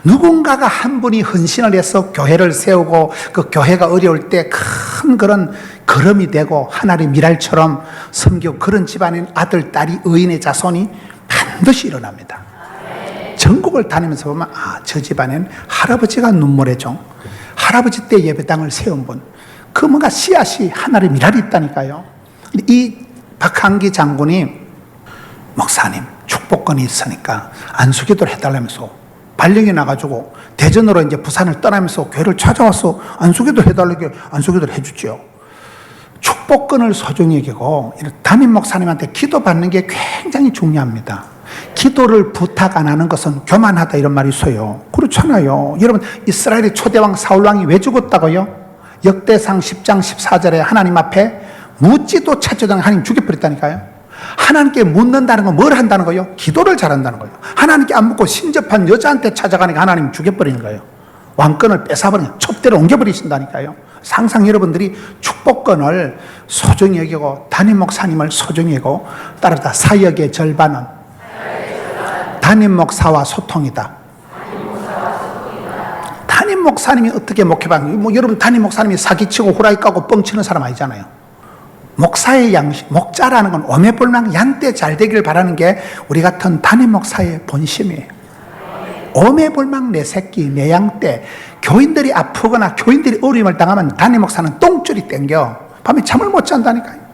누군가가 한 분이 헌신을 해서 교회를 세우고 그 교회가 어려울 때 큰 그런 걸음이 되고 하나님의 미랄처럼 섬기고, 그런 집안인 아들, 딸이, 의인의 자손이 반드시 일어납니다. 전국을 다니면서 보면, 아, 저 집안에는 할아버지가 눈물의 종, 할아버지 때 예배당을 세운 분, 그 뭔가 씨앗이 하나의 미랄이 있다니까요. 이 박한기 장군이 목사님 축복권이 있으니까 안수기도를 해달라면서 발령이 나가지고 대전으로 이제 부산을 떠나면서 교회를 찾아와서 안수기도 해달라고 안수기도를 해주죠. 축복권을 소중히 여기고 담임 목사님한테 기도받는 게 굉장히 중요합니다. 기도를 부탁 안 하는 것은 교만하다 이런 말이 있어요. 그렇잖아요. 여러분 이스라엘의 초대왕 사울왕이 왜 죽었다고요? 역대상 10장 14절에 하나님 앞에 묻지도 찾지도 않은 하나님 죽여버렸다니까요. 하나님께 묻는다는 건 뭘 한다는 거예요? 기도를 잘한다는 거예요. 하나님께 안 묻고 신접한 여자한테 찾아가니까 하나님 죽여버리는 거예요. 왕권을 뺏어버리는 촛대를 옮겨버리신다니까요. 항상 여러분들이 축복권을 소중히 여기고 담임 목사님을 소중히 여기고 따라다 사역의 절반은 담임 목사와 소통이다. 담임 목사님이 어떻게 목회받는 뭐 여러분 담임 목사님이 사기치고 후라이 까고 뻥치는 사람 아니잖아요. 목사의 양식, 목자라는 건 오매불망 양떼 잘 되기를 바라는 게 우리 같은 담임 목사의 본심이에요. 오매불망 내 새끼, 내 양떼. 교인들이 아프거나 교인들이 어려움을 당하면 담임 목사는 똥줄이 땡겨. 밤에 잠을 못 잔다니까요.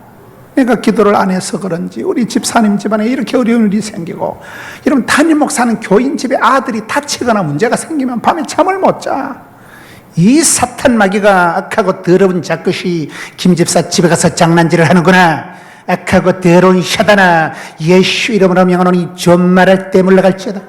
내가 기도를 안 해서 그런지 우리 집사님 집안에 이렇게 어려운 일이 생기고, 여러분 담임 목사는 교인 집에 아들이 다치거나 문제가 생기면 밤에 잠을 못 자. 이 사탄 마귀가 악하고 더러운 자것이 김 집사 집에 가서 장난질을 하는구나. 악하고 더러운 사단아, 예수 이름으로 명하노니 좀 말할 때 물러갈지어다.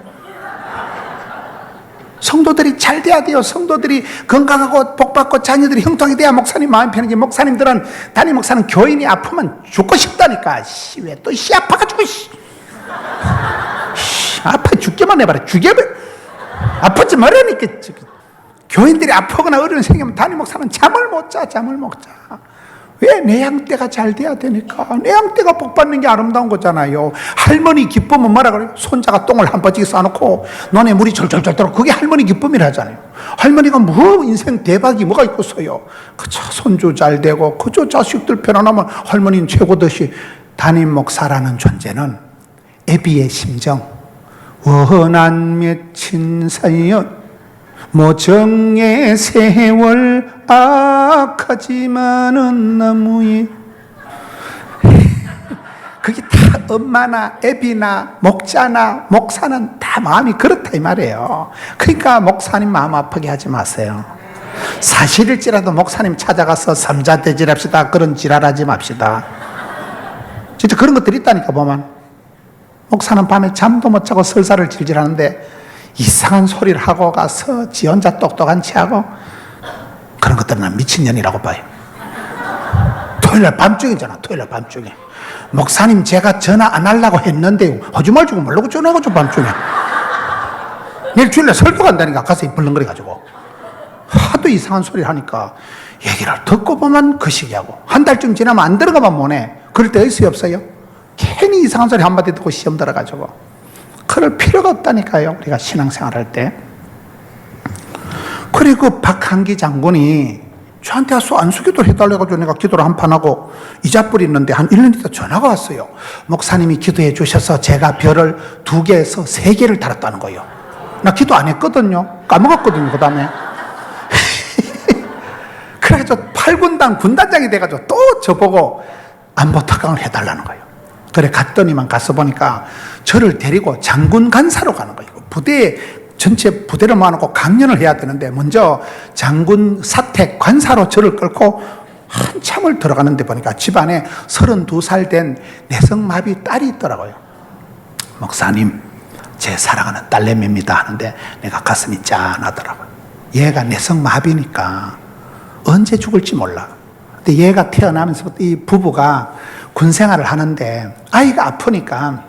성도들이 잘 돼야 돼요. 성도들이 건강하고 복받고 자녀들이 형통이 돼야 목사님 마음 편하지. 목사님들은, 담임 목사는 교인이 아프면 죽고 싶다니까. 왜 또 아파가지고 아파 죽게만 해봐라. 죽여버려. 아프지 말라니까. 교인들이 아프거나 어려운 생기면 담임 목사는 잠을 못 자. 왜? 내 양떼가 잘 돼야 되니까. 내 양떼가 복받는 게 아름다운 거잖아요. 할머니 기쁨은 뭐라 그래요? 손자가 똥을 한 바지게 싸놓고 눈에 물이 절절절 들어. 그게 할머니 기쁨이라 하잖아요. 할머니가 뭐 인생 대박이 뭐가 있겠어요. 그저 손주 잘 되고 그저 자식들 편안하면 할머니는 최고듯이. 담임 목사라는 존재는 애비의 심정, 원한 맺힌 사연 모정의 세월 악하지만은 나무에 그게 다 엄마나 애비나 목자나 목사는 다 마음이 그렇다 이 말이에요. 그러니까 목사님 마음 아프게 하지 마세요. 사실일지라도 목사님 찾아가서 삼자대질합시다. 그런 지랄하지 맙시다. 진짜 그런 것들이 있다니까. 보면 목사는 밤에 잠도 못 자고 설사를 질질하는데 이상한 소리를 하고 가서 지 혼자 똑똑한 체 하고, 그런 것들은 난 미친년이라고 봐요. 토요일날 밤중이잖아. 토요일날 밤중에 목사님 제가 전화 안 하려고 했는데 하지 말고 모르고 전화해가지고 밤중에 내일 주일날 설교 간다니까. 가서 벌렁거려 가지고 하도 이상한 소리를 하니까 얘기를 듣고 보면 그 시기하고 한 달쯤 지나면 안 들어가면 뭐네. 그럴 때 있어요 없어요? 괜히 이상한 소리 한마디 듣고 시험 들어가지고. 그럴 필요가 없다니까요. 우리가 신앙생활 할 때. 그리고 박한기 장군이 저한테 와서 안수기도를 해달라고 내가 기도를 한 판 하고 이자뿔이 있는데 한 1년 있다 전화가 왔어요. 목사님이 기도해 주셔서 제가 별을 2개에서 3개를 달았다는 거예요. 나 기도 안 했거든요. 까먹었거든요. 그 다음에 그래가지고 8군단 군단장이 돼가지고 또 저보고 안보 특강을 해달라는 거예요. 그래 갔더니만 가서 보니까 저를 데리고 장군 간사로 가는 거예요. 부대에 전체 부대를 모아놓고 강연을 해야 되는데 먼저 장군 사택 관사로 저를 끌고 한참을 들어가는데 보니까 집안에 32살 된 내성마비 딸이 있더라고요. 목사님 제 사랑하는 딸내미입니다 하는데 내가 가슴이 짠하더라고요. 얘가 내성마비니까 언제 죽을지 몰라. 근데 얘가 태어나면서부터 이 부부가 군생활을 하는데 아이가 아프니까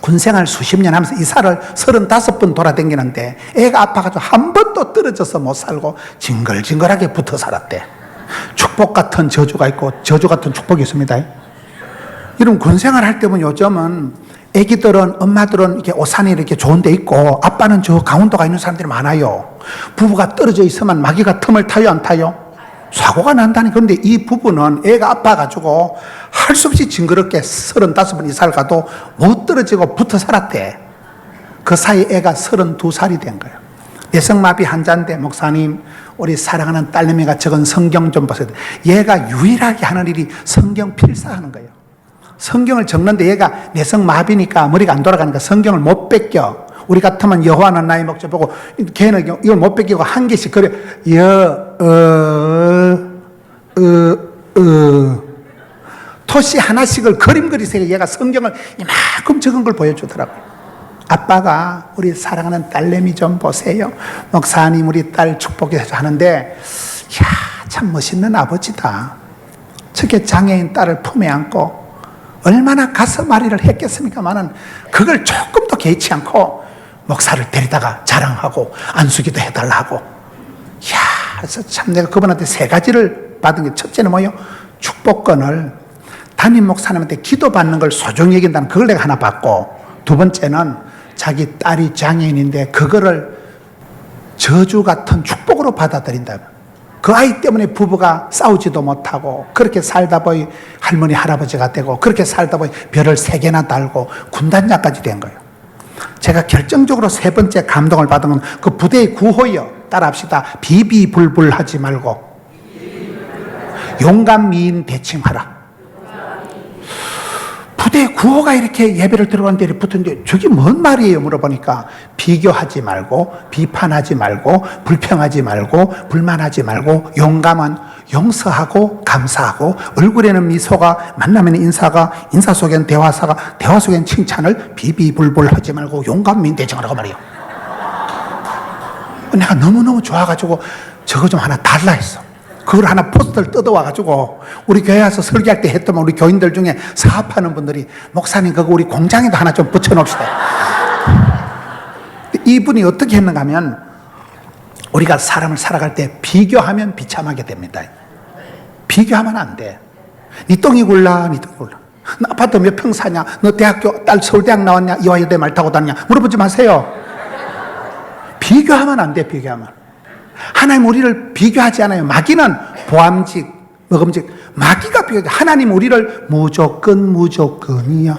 군생활 수십 년 하면서 이사를 35번 돌아다니는데 애가 아파가지고 한 번도 떨어져서 못 살고 징글징글하게 붙어 살았대. 축복 같은 저주가 있고 저주 같은 축복이 있습니다. 여러분 군생활 할 때 보면 요즘은 애기들은 엄마들은 이렇게 오산이 이렇게 좋은 데 있고 아빠는 저 강원도가 있는 사람들이 많아요. 부부가 떨어져 있으면 마귀가 틈을 타요 안 타요? 사고가 난다니. 그런데 이 부부는 애가 아파가지고 할 수 없이 징그럽게 35번 이사를 가도 못 떨어지고 붙어 살았대. 그 사이 애가 32살이 된 거예요. 내성마비 환자인데 목사님 우리 사랑하는 딸내미가 적은 성경 좀 보세요. 얘가 유일하게 하는 일이 성경 필사하는 거예요. 성경을 적는데 얘가 내성마비니까 머리가 안 돌아가니까 성경을 못 뺏겨. 우리 같으면 여호와는 나의 목자 보고 걔는 이걸 못 뺏기고 한 개씩 그래 토시 하나씩을 그림 그리세요. 얘가 성경을 이만큼 적은 걸 보여주더라고요. 아빠가 우리 사랑하는 딸내미 좀 보세요. 목사님 우리 딸 축복해서 하는데 참 멋있는 아버지다. 저게 장애인 딸을 품에 안고 얼마나 가슴앓이를 했겠습니까마는 그걸 조금도 개의치 않고 목사를 데리다가 자랑하고 안수기도 해달라고. 그래서 참 내가 그분한테 세 가지를 받은 게 첫째는 뭐예요? 축복권을 담임 목사님한테 기도받는 걸 소중히 여긴다는 그걸 내가 하나 받고, 두 번째는 자기 딸이 장애인인데 그거를 저주 같은 축복으로 받아들인다. 그 아이 때문에 부부가 싸우지도 못하고 그렇게 살다 보니 할머니 할아버지가 되고 그렇게 살다 보니 별을 3개나 달고 군단장까지 된 거예요. 제가 결정적으로 세 번째 감동을 받은 건 그 부대의 구호요. 따라합시다. 비비불불 하지 말고 용감 미인 대칭하라. 부대 구호가 이렇게 예배를 들어가는데 이렇게 붙었는데 저게 뭔 말이에요? 물어보니까 비교하지 말고 비판하지 말고 불평하지 말고 불만하지 말고 용감은 용서하고 감사하고 얼굴에는 미소가 만나면 인사가 인사 속엔 대화사가 대화 속엔 칭찬을 비비불불 하지 말고 용감민 대칭하라고 말이에요. 내가 너무너무 좋아가지고 저거 좀 하나 달라 했어. 그걸 하나 포스터를 뜯어와가지고 우리 교회 와서 설교할 때 했더만 우리 교인들 중에 사업하는 분들이 목사님 그거 우리 공장에도 하나 좀 붙여놓읍시다. 이분이 어떻게 했는가 하면 우리가 사람을 살아갈 때 비교하면 비참하게 됩니다. 비교하면 안 돼. 네 똥이 굴라 네 똥이 굴라. 너 아파트 몇 평 사냐? 너 대학교 딸 서울대학 나왔냐? 이화여대 말 타고 다니냐? 물어보지 마세요. 비교하면 안 돼. 비교하면 하나님 우리를 비교하지 않아요. 마귀는 보암직, 먹음직. 마귀가 비교하지. 하나님 우리를 무조건이야.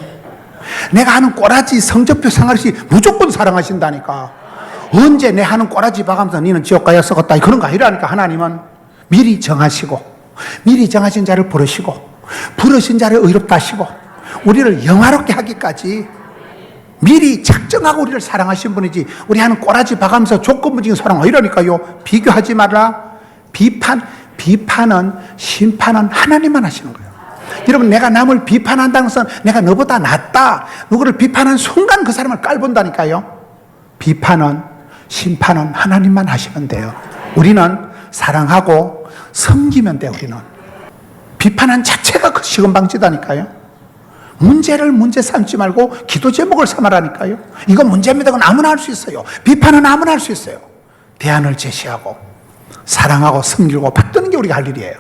내가 하는 꼬라지 성적표 상관없이 무조건 사랑하신다니까. 언제 내 하는 꼬라지 봐가면서 너는 지옥 가야 썩었다 그런 거 아니라니까. 하나님은 미리 정하시고 미리 정하신 자를 부르시고 부르신 자를 의롭다 하시고 우리를 영화롭게 하기까지 미리 작정하고 우리를 사랑하신 분이지 우리 하는 꼬라지 봐가면서 조건부적인 사랑 이러니까요. 비교하지 말라. 비판은 심판은 하나님만 하시는 거예요. 여러분 내가 남을 비판한다는 것은 내가 너보다 낫다 누구를 비판한 순간 그 사람을 깔본다니까요. 비판은 심판은 하나님만 하시면 돼요. 우리는 사랑하고 섬기면 돼요. 우리는 비판한 자체가 그 시금방지다니까요. 문제를 문제 삼지 말고 기도 제목을 삼으라니까요. 이거 문제입니다. 그건 아무나 할 수 있어요. 비판은 아무나 할 수 있어요. 대안을 제시하고 사랑하고 섬기고 받드는 게 우리가 할 일이에요.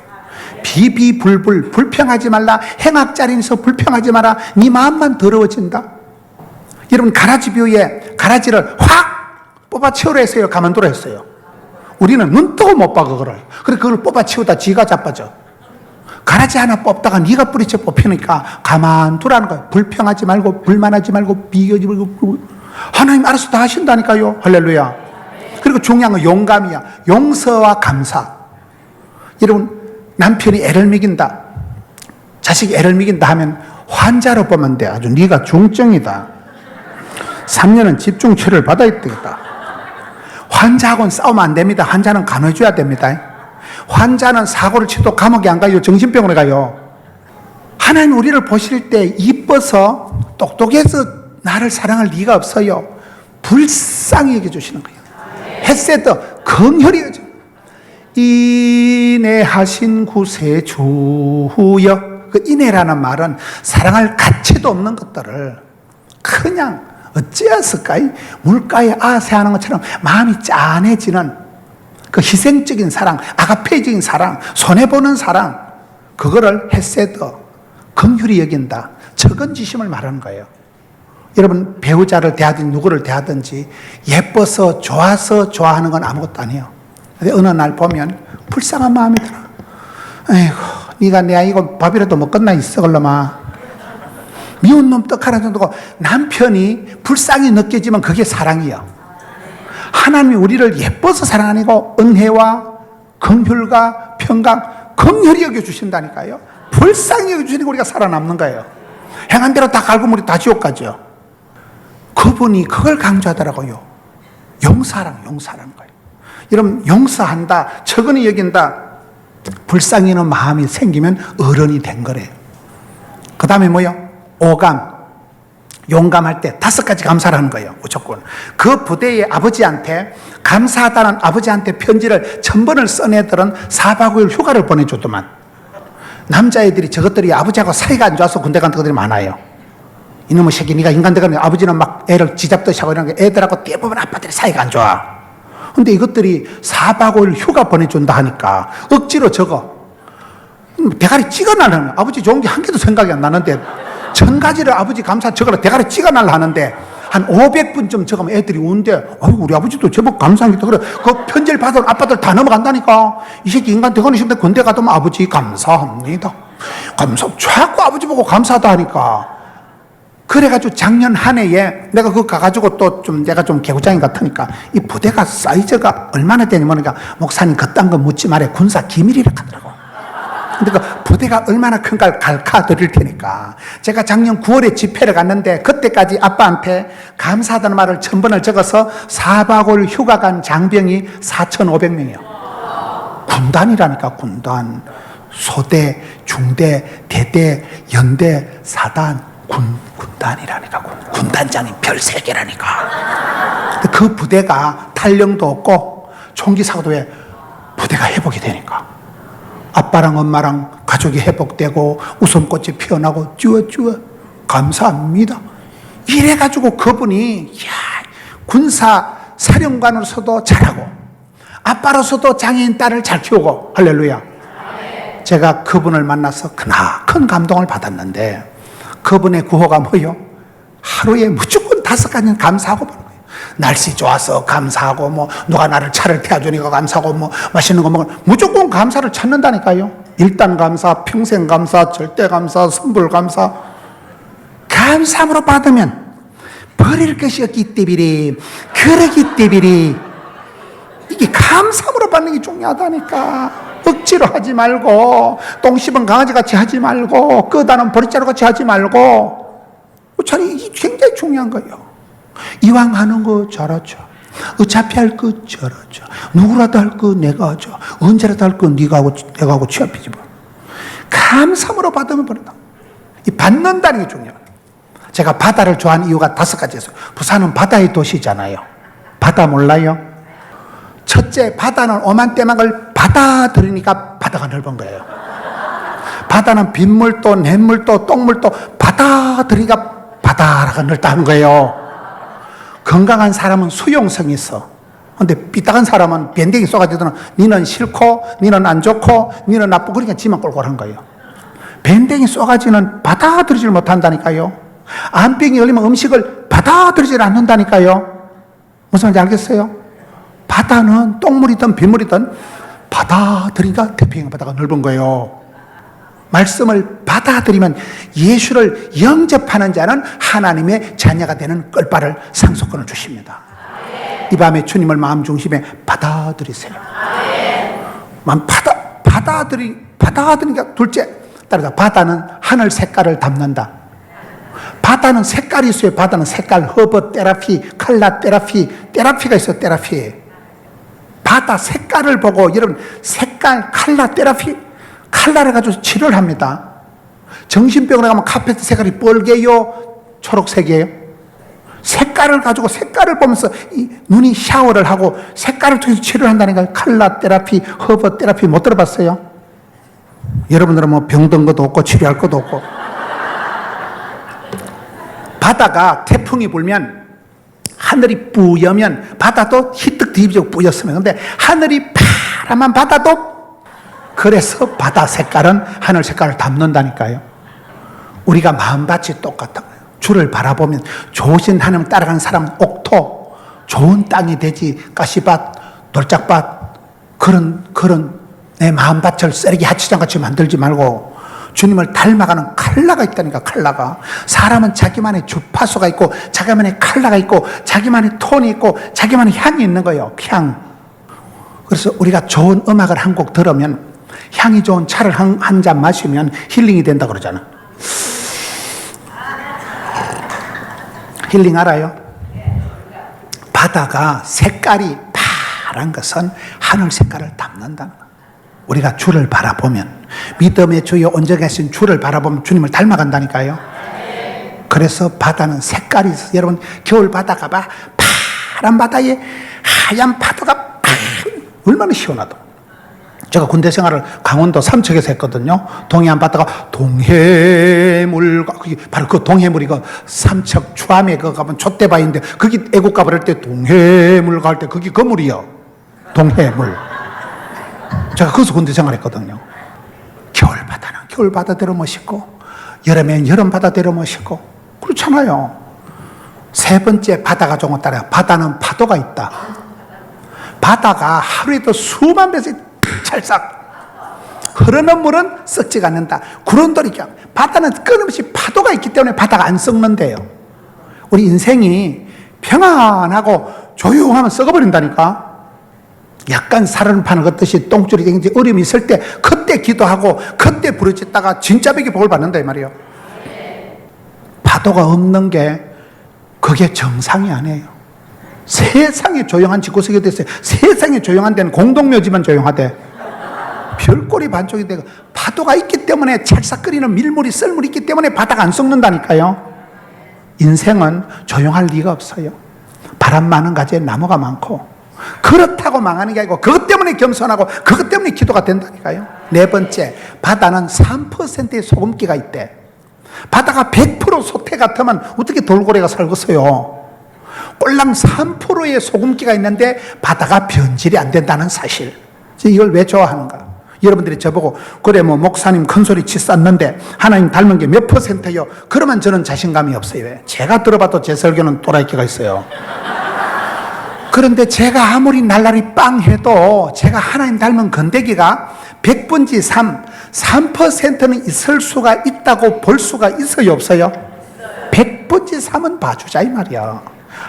비비불불 불평하지 말라. 행악자리에서 불평하지 마라. 네 마음만 더러워진다. 여러분 가라지 비유에 가라지를 확 뽑아치우라 했어요? 가만두라 했어요? 우리는 눈 뜨고 못 봐 그거를. 그래 그걸 뽑아치우다 지가 자빠져. 가라지 하나 뽑다가 네가 뿌리채 뽑히니까 가만두라는 거예요. 불평하지 말고 불만하지 말고 비교하지 말고 하나님 알아서 다 하신다니까요. 할렐루야. 그리고 중요한 건 용감이야. 용서와 감사. 여러분 남편이 애를 먹인다 자식이 애를 먹인다 하면 환자로 보면 돼. 아주 네가 중증이다. 3년은 집중치료를 받아야 되겠다. 환자하고는 싸우면 안 됩니다. 환자는 간호해줘야 됩니다. 환자는 사고를 치도 감옥에 안 가요. 정신병원에 가요. 하나님 우리를 보실 때 이뻐서 똑똑해서 나를 사랑할 리가 없어요. 불쌍히 여겨주시는 거예요. 헤세드 긍휼히 여겨. 인애하신 구세주여. 그 인애라는 말은 사랑할 가치도 없는 것들을 그냥 어찌했을까요? 물가에 아세하는 것처럼 마음이 짠해지는 그 희생적인 사랑, 아가페적인 사랑, 손해보는 사랑, 그거를 헤세드, 긍휼히 여긴다. 적은지심을 말하는 거예요. 여러분 배우자를 대하든지 누구를 대하든지 예뻐서 좋아서 좋아하는 건 아무것도 아니에요. 근데 어느 날 보면 불쌍한 마음이 들어. 아이고 네가 내 아이고 밥이라도 먹겠나 있어걸로마. 미운 놈 떡 하나 정도고 남편이 불쌍히 느껴지면 그게 사랑이에요. 하나님이 우리를 예뻐서 사랑하니고 은혜와 긍휼과 평강 긍휼히 여겨주신다니까요. 불쌍히 여겨주시니까 우리가 살아남는 거예요. 행한 대로 다 갈고물이 다 지옥 가죠. 그분이 그걸 강조하더라고요. 용서하라는 거예요. 여러분, 용서한다, 측은히 여긴다, 불쌍히 여기는 마음이 생기면 어른이 된 거래요. 그 다음에 뭐요? 오감. 용감할 때 5가지 감사를 하는 거예요. 무조건. 그 부대의 아버지한테 감사하다는 아버지한테 편지를 1000번을 써낸 애들은 4박 5일 휴가를 보내줬더만. 남자애들이 저것들이 아버지하고 사이가 안 좋아서 군대 간 것들이 많아요. 이놈의 새끼, 네가 인간 대가는 아버지는 막 애를 지잡듯이 하고 이런 게 애들하고 대부분 아빠들이 사이가 안 좋아. 근데 이것들이 4박 5일 휴가 보내준다 하니까 억지로 적어. 대가리 찍어날라는, 아버지 좋은 게 한 개도 생각이 안 나는데 1000가지를 아버지 감사 적어라 대가리 찍어날라 하는데 한 500분쯤 적으면 애들이 우는데, 아이고 우리 아버지도 제법 감사한 게 있다. 그래, 그 편지를 받은 아빠들 다 넘어간다니까. 이 새끼 인간 대가리 싫은데 군대 가도 아버지 감사합니다. 자꾸 아버지 보고 감사하다 하니까. 그래가지고 작년 한 해에 내가 그거 가가지고 또 좀 내가 좀 개구장이 같으니까 이 부대가 사이즈가 얼마나 되냐면, 그러니까 목사님 그딴 거 묻지 말아요. 군사 기밀이라 하더라고. 근데 그 부대가 얼마나 큰가 갈카 드릴 테니까 제가 작년 9월에 집회를 갔는데 그때까지 아빠한테 감사하다는 말을 1000번을 적어서 4박 5일 휴가 간 장병이 4,500명이요. 군단이라니까, 군단. 소대, 중대, 대대, 연대, 사단, 군단이라니까. 군단장이 별 3개라니까. 그 부대가 탈령도 없고 총기 사고도 왜 부대가 회복이 되니까 아빠랑 엄마랑 가족이 회복되고 웃음꽃이 피어나고 쭈어쭈어 감사합니다. 이래가지고 그분이 군사 사령관으로서도 잘하고 아빠로서도 장애인 딸을 잘 키우고, 할렐루야. 제가 그분을 만나서 크나큰 감동을 받았는데 그분의 구호가 뭐요? 하루에 무조건 5가지는 감사하고 보는 거예요. 날씨 좋아서 감사하고, 뭐 누가 나를 차를 태워주니까 감사하고, 뭐 맛있는 거 먹을, 무조건 감사를 찾는다니까요. 일단 감사, 평생 감사, 절대 감사, 선불 감사. 감사함으로 받으면 버릴 것이 없기 때문에, 그러기 때문에 이게 감사함으로 받는 게 중요하다니까. 억지로 하지 말고, 똥 씹은 강아지같이 하지 말고, 끄다는 보리자루같이 하지 말고. 차라리 이게 굉장히 중요한 거예요. 이왕 하는 거 잘하죠. 어차피 할 거 잘하죠. 누구라도 할 거 내가 하죠. 언제라도 할 거 네가 하고 내가 하고 취업이지 뭐. 감사함으로 받으면 버린다. 이 받는다는 게 중요해요. 제가 바다를 좋아하는 이유가 5가지 있어요. 부산은 바다의 도시잖아요. 바다 몰라요? 첫째, 바다는 오만때막을 받아들이니까 바다가 넓은 거예요. 바다는 빗물도 냇물도 똥물도 받아들이니까 바다가 넓다는 거예요. 건강한 사람은 수용성이 있어. 근데 삐딱한 사람은 변댕이 쏘가지고는 니는 싫고 니는 안 좋고 니는 나쁘고, 그러니까 지만 꼴꼴한 거예요. 변댕이 쏘가지는 받아들이질 못한다니까요. 암병이 걸리면 음식을 받아들이질 않는다니까요. 무슨 말인지 알겠어요? 바다는 똥물이든 빗물이든 받아들이니까 태평양 바다가 넓은 거예요. 말씀을 받아들이면 예수를 영접하는 자는 하나님의 자녀가 되는 꿀바를 상속권을 주십니다. 이 밤에 주님을 마음 중심에 받아들이세요. 받아들이니까 둘째, 따라서 바다는 하늘 색깔을 담는다. 바다는 색깔이 있어요. 바다는 색깔, 허브 테라피, 칼라 테라피가 있어요. 테라피. 바다 색깔을 보고, 여러분, 색깔, 칼라 테라피, 칼라를 가지고 치료를 합니다. 정신병원에 가면 카페트 색깔이 빨개요, 초록색이에요? 색깔을 가지고, 색깔을 보면서 눈이 샤워를 하고 색깔을 통해서 치료를 한다니까. 칼라 테라피, 허브 테라피 못 들어봤어요? 여러분들은 뭐 병든 것도 없고 치료할 것도 없고. 바다가 태풍이 불면, 하늘이 뿌여면 바다도 희뜩 뒤집어 뿌였으면, 근데 하늘이 파란만 바다도, 그래서 바다 색깔은 하늘 색깔을 담는다니까요. 우리가 마음밭이 똑같은 거예요. 주를 바라보면 좋으신 하나님 따라가는 사람은 옥토, 좋은 땅이 되지, 가시밭, 돌짝밭, 그런 내 마음밭을 쓰레기 하치장같이 만들지 말고 주님을 닮아가는 칼라가 있다니까. 칼라가. 사람은 자기만의 주파수가 있고 자기만의 칼라가 있고 자기만의 톤이 있고 자기만의 향이 있는 거예요. 향. 그래서 우리가 좋은 음악을 한 곡 들으면, 향이 좋은 차를 한 잔 마시면 힐링이 된다 그러잖아. 힐링 알아요? 바다가 색깔이 파란 것은 하늘 색깔을 담는다는 거예요. 우리가 주를 바라보면, 믿음의 주여 온전하신 주를 바라보면 주님을 닮아간다니까요. 그래서 바다는 색깔이 있어요. 여러분 겨울 바다 가봐. 파란 바다에 하얀 파도가 얼마나 시원하다. 제가 군대 생활을 강원도 삼척에서 했거든요. 동해안 바다가 동해물, 바로 그 동해물이 그 삼척 추암에 그 가면 촛대바위인데 거기 애국가 부를 때 동해물 갈 때 거기 그 물이요. 동해물. 제가 거기서 군대 생활했거든요. 겨울 바다는 겨울 바다대로 멋있고 여름엔 여름 바다대로 멋있고 그렇잖아요. 세 번째 바다가 좋은 것 따라요. 바다는 파도가 있다. 바다가 하루에도 수만 배씩 찰싹 흐르는 물은 썩지가 않는다. 구름돌이죠. 바다는 끊임없이 파도가 있기 때문에 바다가 안 썩는데요. 우리 인생이 평안하고 조용하면 썩어버린다니까. 약간 살을 파는 걷듯이 똥줄이 댕기지 어려움이 있을 때 그때 기도하고 그때 부르짖다가 진짜 벽에 복을 받는다 이 말이에요. 파도가 없는 게 그게 정상이 아니에요. 세상에 조용한 집구석이 됐어요. 세상에 조용한 데는 공동묘지만 조용하대. 별꼴이 반쪽이 되고 파도가 있기 때문에 찰싹거리는 밀물이 썰물이 있기 때문에 바다가 안 썩는다니까요. 인생은 조용할 리가 없어요. 바람 많은 가지에 나무가 많고 그렇다고 망하는 게 아니고 그것 때문에 겸손하고 그것 때문에 기도가 된다니까요. 네 번째, 바다는 3%의 소금기가 있대. 바다가 100% 소태 같으면 어떻게 돌고래가 살겠어요. 꼴랑 3%의 소금기가 있는데 바다가 변질이 안 된다는 사실. 이걸 왜 좋아하는가? 여러분들이 저보고 그래 뭐 목사님 큰소리치 쌌는데 하나님 닮은 게 몇 %요? 그러면 저는 자신감이 없어요. 왜? 제가 들어봐도 제 설교는 또라이끼가 있어요. 그런데 제가 아무리 날라리 빵 해도 제가 하나님 닮은 건데기가 100분지 3%는 있을 수가 있다고 볼 수가 있어요, 없어요? 100분지 3은 봐주자 이 말이야.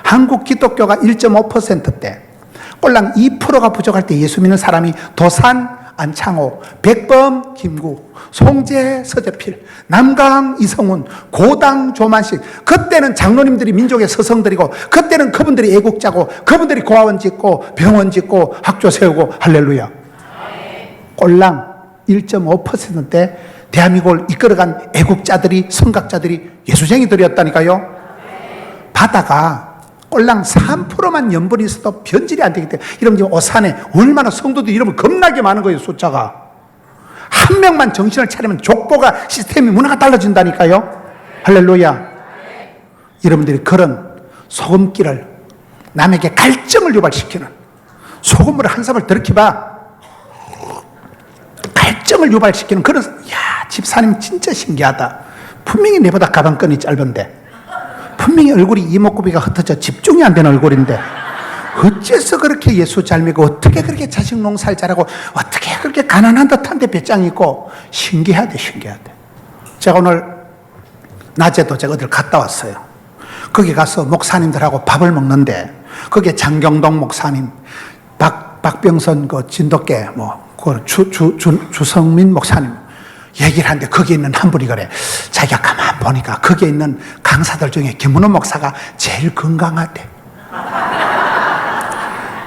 한국 기독교가 1.5%대 꼴랑 2%가 부족할 때 예수 믿는 사람이 도산 안창호, 백범 김구, 송재 서재필, 남강 이성훈, 고당 조만식. 그때는 장로님들이 민족의 서성들이고 그때는 그분들이 애국자고 그분들이 고아원 짓고 병원 짓고 학교 세우고 할렐루야. 꼴랑 1.5%대 대한민국을 이끌어간 애국자들이 성각자들이 예수쟁이들이었다니까요. 바다가 꼴랑 3%만 염분이 있어도 변질이 안 되기 때문에 이러면 지금 오산에 얼마나 성도들이 이러면 겁나게 많은 거예요. 숫자가 한 명만 정신을 차리면 족보가 시스템이 문화가 달라진다니까요. 할렐루야. 여러분들이 그런 소금기를 남에게 갈증을 유발시키는 소금물을 한 삽을 들이켜봐 갈증을 유발시키는 그런 집사님 진짜 신기하다. 분명히 내보다 가방끈이 짧은데 분명히 얼굴이 이목구비가 흩어져 집중이 안 되는 얼굴인데 어째서 그렇게 예수 잘 믿고 어떻게 그렇게 자식 농사를 잘하고 어떻게 그렇게 가난한 듯한데 배짱이 있고 신기하대. 제가 오늘 낮에도 제가 어딜 갔다 왔어요. 거기 가서 목사님들하고 밥을 먹는데 거기에 장경동 목사님, 박병선 그 진돗개 주성민 목사님 얘기를 하는데 거기에 있는 한 분이 그래. 자기가 가만 보니까 거기에 있는 강사들 중에 김문호 목사가 제일 건강하대.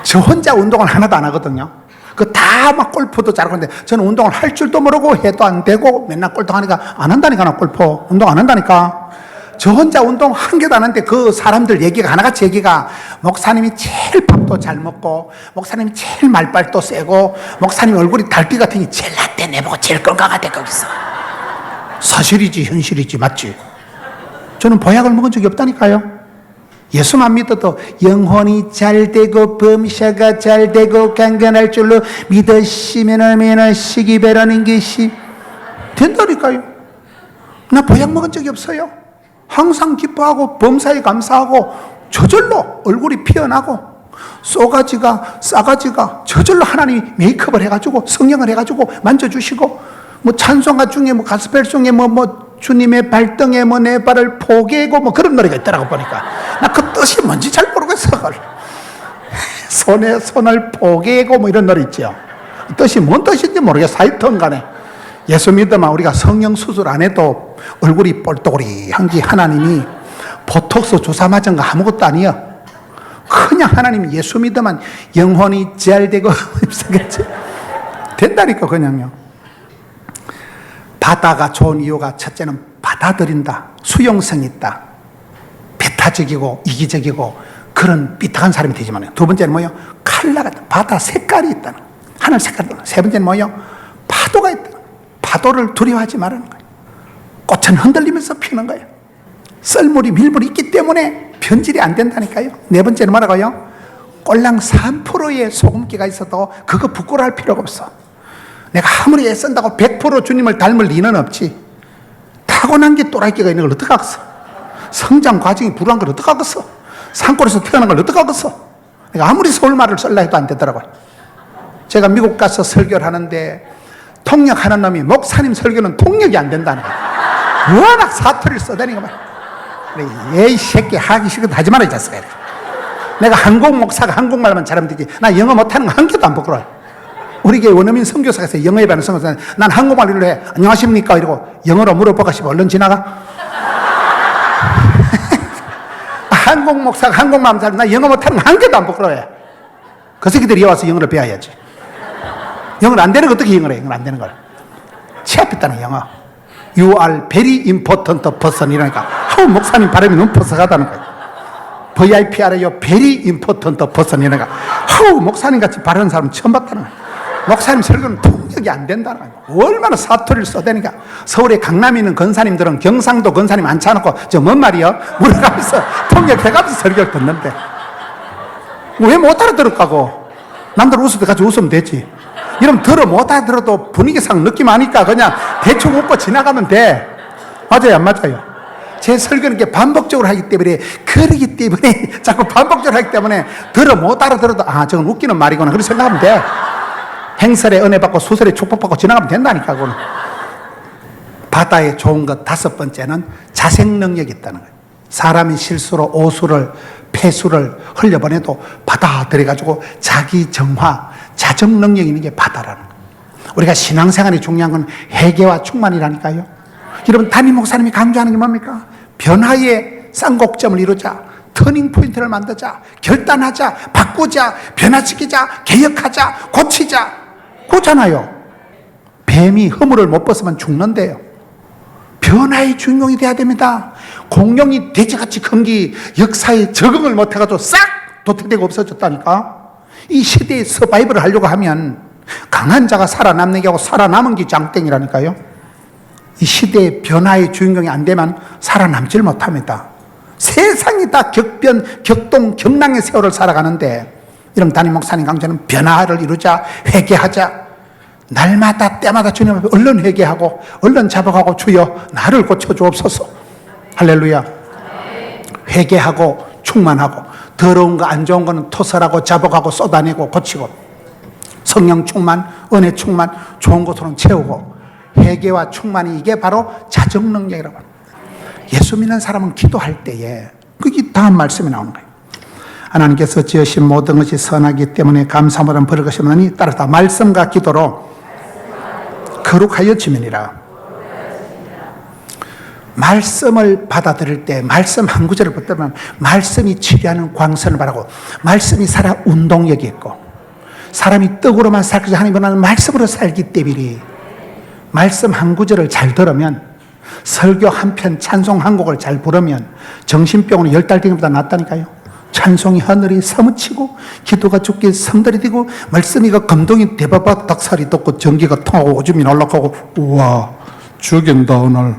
저 혼자 운동을 하나도 안 하거든요. 그 다 막 골프도 잘하고 있는데 저는 운동을 할 줄도 모르고 해도 안 되고 맨날 꼴통하니까 안 한다니까. 나 골프 운동 안 한다니까. 저 혼자 운동 한 개도 안 하는데 그 사람들 얘기가 하나같이 얘기가 목사님이 제일 밥도 잘 먹고 목사님이 제일 말빨도 세고 목사님 얼굴이 달빛 같은 게 제일 낫대. 내보고 제일 건강하대. 거기서 사실이지 현실이지 맞지? 저는 보약을 먹은 적이 없다니까요. 예수만 믿어도 영혼이 잘 되고 범사가 잘 되고 강건할 줄로 믿으시면 얼마나 시기 바라는 것이 된다니까요. 나 보약 먹은 적이 없어요. 항상 기뻐하고 범사에 감사하고 저절로 얼굴이 피어나고 싸가지가 저절로 하나님이 메이크업을 해가지고 성령을 해가지고 만져주시고 뭐 찬송가 중에 뭐 가스펠 중에 뭐 주님의 발등에 뭐 내 발을 포개고 뭐 그런 노래가 있더라고 보니까 나 그 뜻이 뭔지 잘 모르겠어. 손에 손을 포개고 뭐 이런 노래 있죠. 뜻이 뭔 뜻인지 모르겠어. 하여튼 간에 예수 믿으면 우리가 성령 수술 안 해도 얼굴이 뻘떡거리한 게 하나님이 보톡스 주사 맞은 거 아무것도 아니야. 그냥 하나님 예수 믿으면 영혼이 잘 되고 된다니까. 그냥요. 바다가 좋은 이유가 첫째는 받아들인다. 수용성이 있다. 배타적이고 이기적이고 그런 삐딱한 사람이 되지만, 두 번째는 뭐요? 칼라가 있다. 바다 색깔이 있다는 거예요. 하늘 색깔이 있다. 세 번째는 뭐요? 파도가 있다. 파도를 두려워하지 말라는 거예요. 꽃은 흔들리면서 피는 거예요. 썰물이 밀물이 있기 때문에 변질이 안 된다니까요. 네 번째는 뭐라고요? 꼴랑 3%의 소금기가 있어도 그거 부끄러워할 필요가 없어. 내가 아무리 애쓴다고 100% 주님을 닮을 리는 없지. 타고난 게 또라이끼가 있는 걸 어떡하겠어. 성장 과정이 불우한 걸 어떡하겠어. 산골에서 태어난 걸 어떡하겠어. 내가 아무리 서울말을 쓸라 해도 안 되더라고요. 제가 미국 가서 설교를 하는데 통역하는 놈이 목사님 설교는 통역이 안 된다는 거예요. 워낙 사투리를 써대니까 말이야. 에이 새끼 하기 싫거든 하지 마라 이 자식아. 내가 한국 목사가 한국말만 잘하면 되지. 나 영어 못하는 거 한 개도 안 부끄러워. 우리 교회 원어민 선교사가 있어요. 영어에 반해 선교사. 난 한국말로 해. 안녕하십니까 이러고 영어로 물어보고 싶어 얼른 지나가. 한국 목사가 한국말 하면 나 영어 못하는 거 한 개도 안 부끄러워해. 그 새끼들이 와서 영어를 배워야지. 영어를 안 되는 거 어떻게 영어를 해. 영어를 안 되는 걸. 취합했다는 영어. You are very important person 이러니까 목사님 발음이 너무 퍼석하다는 거예요. VIP 알아요? very important person 이러니까 목사님 같이 발음하는 사람 처음 봤다는 거예요. 목사님 설교는 통역이 안 된다는 거예요. 얼마나 사투리를 써대니까. 서울에 강남에 있는 권사님들은 경상도 권사님 앉혀놓고 저 뭔 말이요? 물어가면서 통역해가면서 설교를 듣는데 왜 못 알아들을까고. 남들 웃을 때 같이 웃으면 되지. 이러면 들어 못 알아들어도 분위기상 느낌 아니까 그냥 대충 웃고 지나가면 돼. 맞아요 안 맞아요? 제 설교는 이렇게 반복적으로 하기 때문에, 그러기 때문에 자꾸 반복적으로 하기 때문에 들어 못 알아들어도 아 저건 웃기는 말이구나 그렇게 생각하면 돼. 행설에 은혜 받고 수설에 축복받고 지나가면 된다니까. 그거는. 바다에 좋은 것 다섯 번째는 자색 능력이 있다는 거예요. 사람이 실수로 오수를 폐수를 흘려보내도 받아들여가지고 자기 정화 자정 능력이 있는 게 바다라는 거예요. 우리가 신앙생활이 중요한 건 회개와 충만이라니까요. 여러분 담임 목사님이 강조하는 게 뭡니까? 변화의 쌍곡점을 이루자, 터닝 포인트를 만들자, 결단하자, 바꾸자, 변화시키자, 개혁하자, 고치자. 그렇잖아요. 뱀이 허물을 못 벗으면 죽는데요. 변화의 주인공이 돼야 됩니다. 공룡이 돼지같이 큰 게 역사에 적응을 못해가지고 싹 도태되고 없어졌다니까. 이 시대에 서바이벌을 하려고 하면 강한 자가 살아남는 게 하고 살아남은 게 장땡이라니까요. 이 시대의 변화의 주인공이 안 되면 살아남질 못합니다. 세상이 다 격변, 격동, 경랑의 세월을 살아가는데 이런 담임 목사님 강조는 변화를 이루자, 회개하자. 날마다 때마다 주님 앞에 얼른 회개하고 얼른 잡아가고 주여 나를 고쳐주옵소서. 할렐루야. 회개하고 충만하고 더러운 거 안 좋은 거는 토설하고 잡아가고 쏟아내고 고치고 성령 충만, 은혜 충만, 좋은 것으로는 채우고 회개와 충만이 이게 바로 자정 능력이라고 합니다. 예수 믿는 사람은 기도할 때에 그게 다음 말씀이 나오는 거예요. 하나님께서 지으신 모든 것이 선하기 때문에 감사함으로 버릴 것이 없느니 따라서 말씀과 기도로 거룩하여 지면이라. 말씀을 받아들일 때 말씀 한 구절을 붙들면 말씀이 치료하는 광선을 바라고 말씀이 살아 운동력이 있고 사람이 떡으로만 살지 하나님은 말씀으로 살기 때문에 말씀 한 구절을 잘 들으면 설교 한 편 찬송 한 곡을 잘 부르면 정신병은 10달 된 것보다 낫다니까요. 찬송이 하늘이 사무치고 기도가 죽게 성들이 되고 말씀이 금동이 대바바 닭살이 돋고 전기가 통하고 오줌이 날락하고 우와 죽인다 오늘.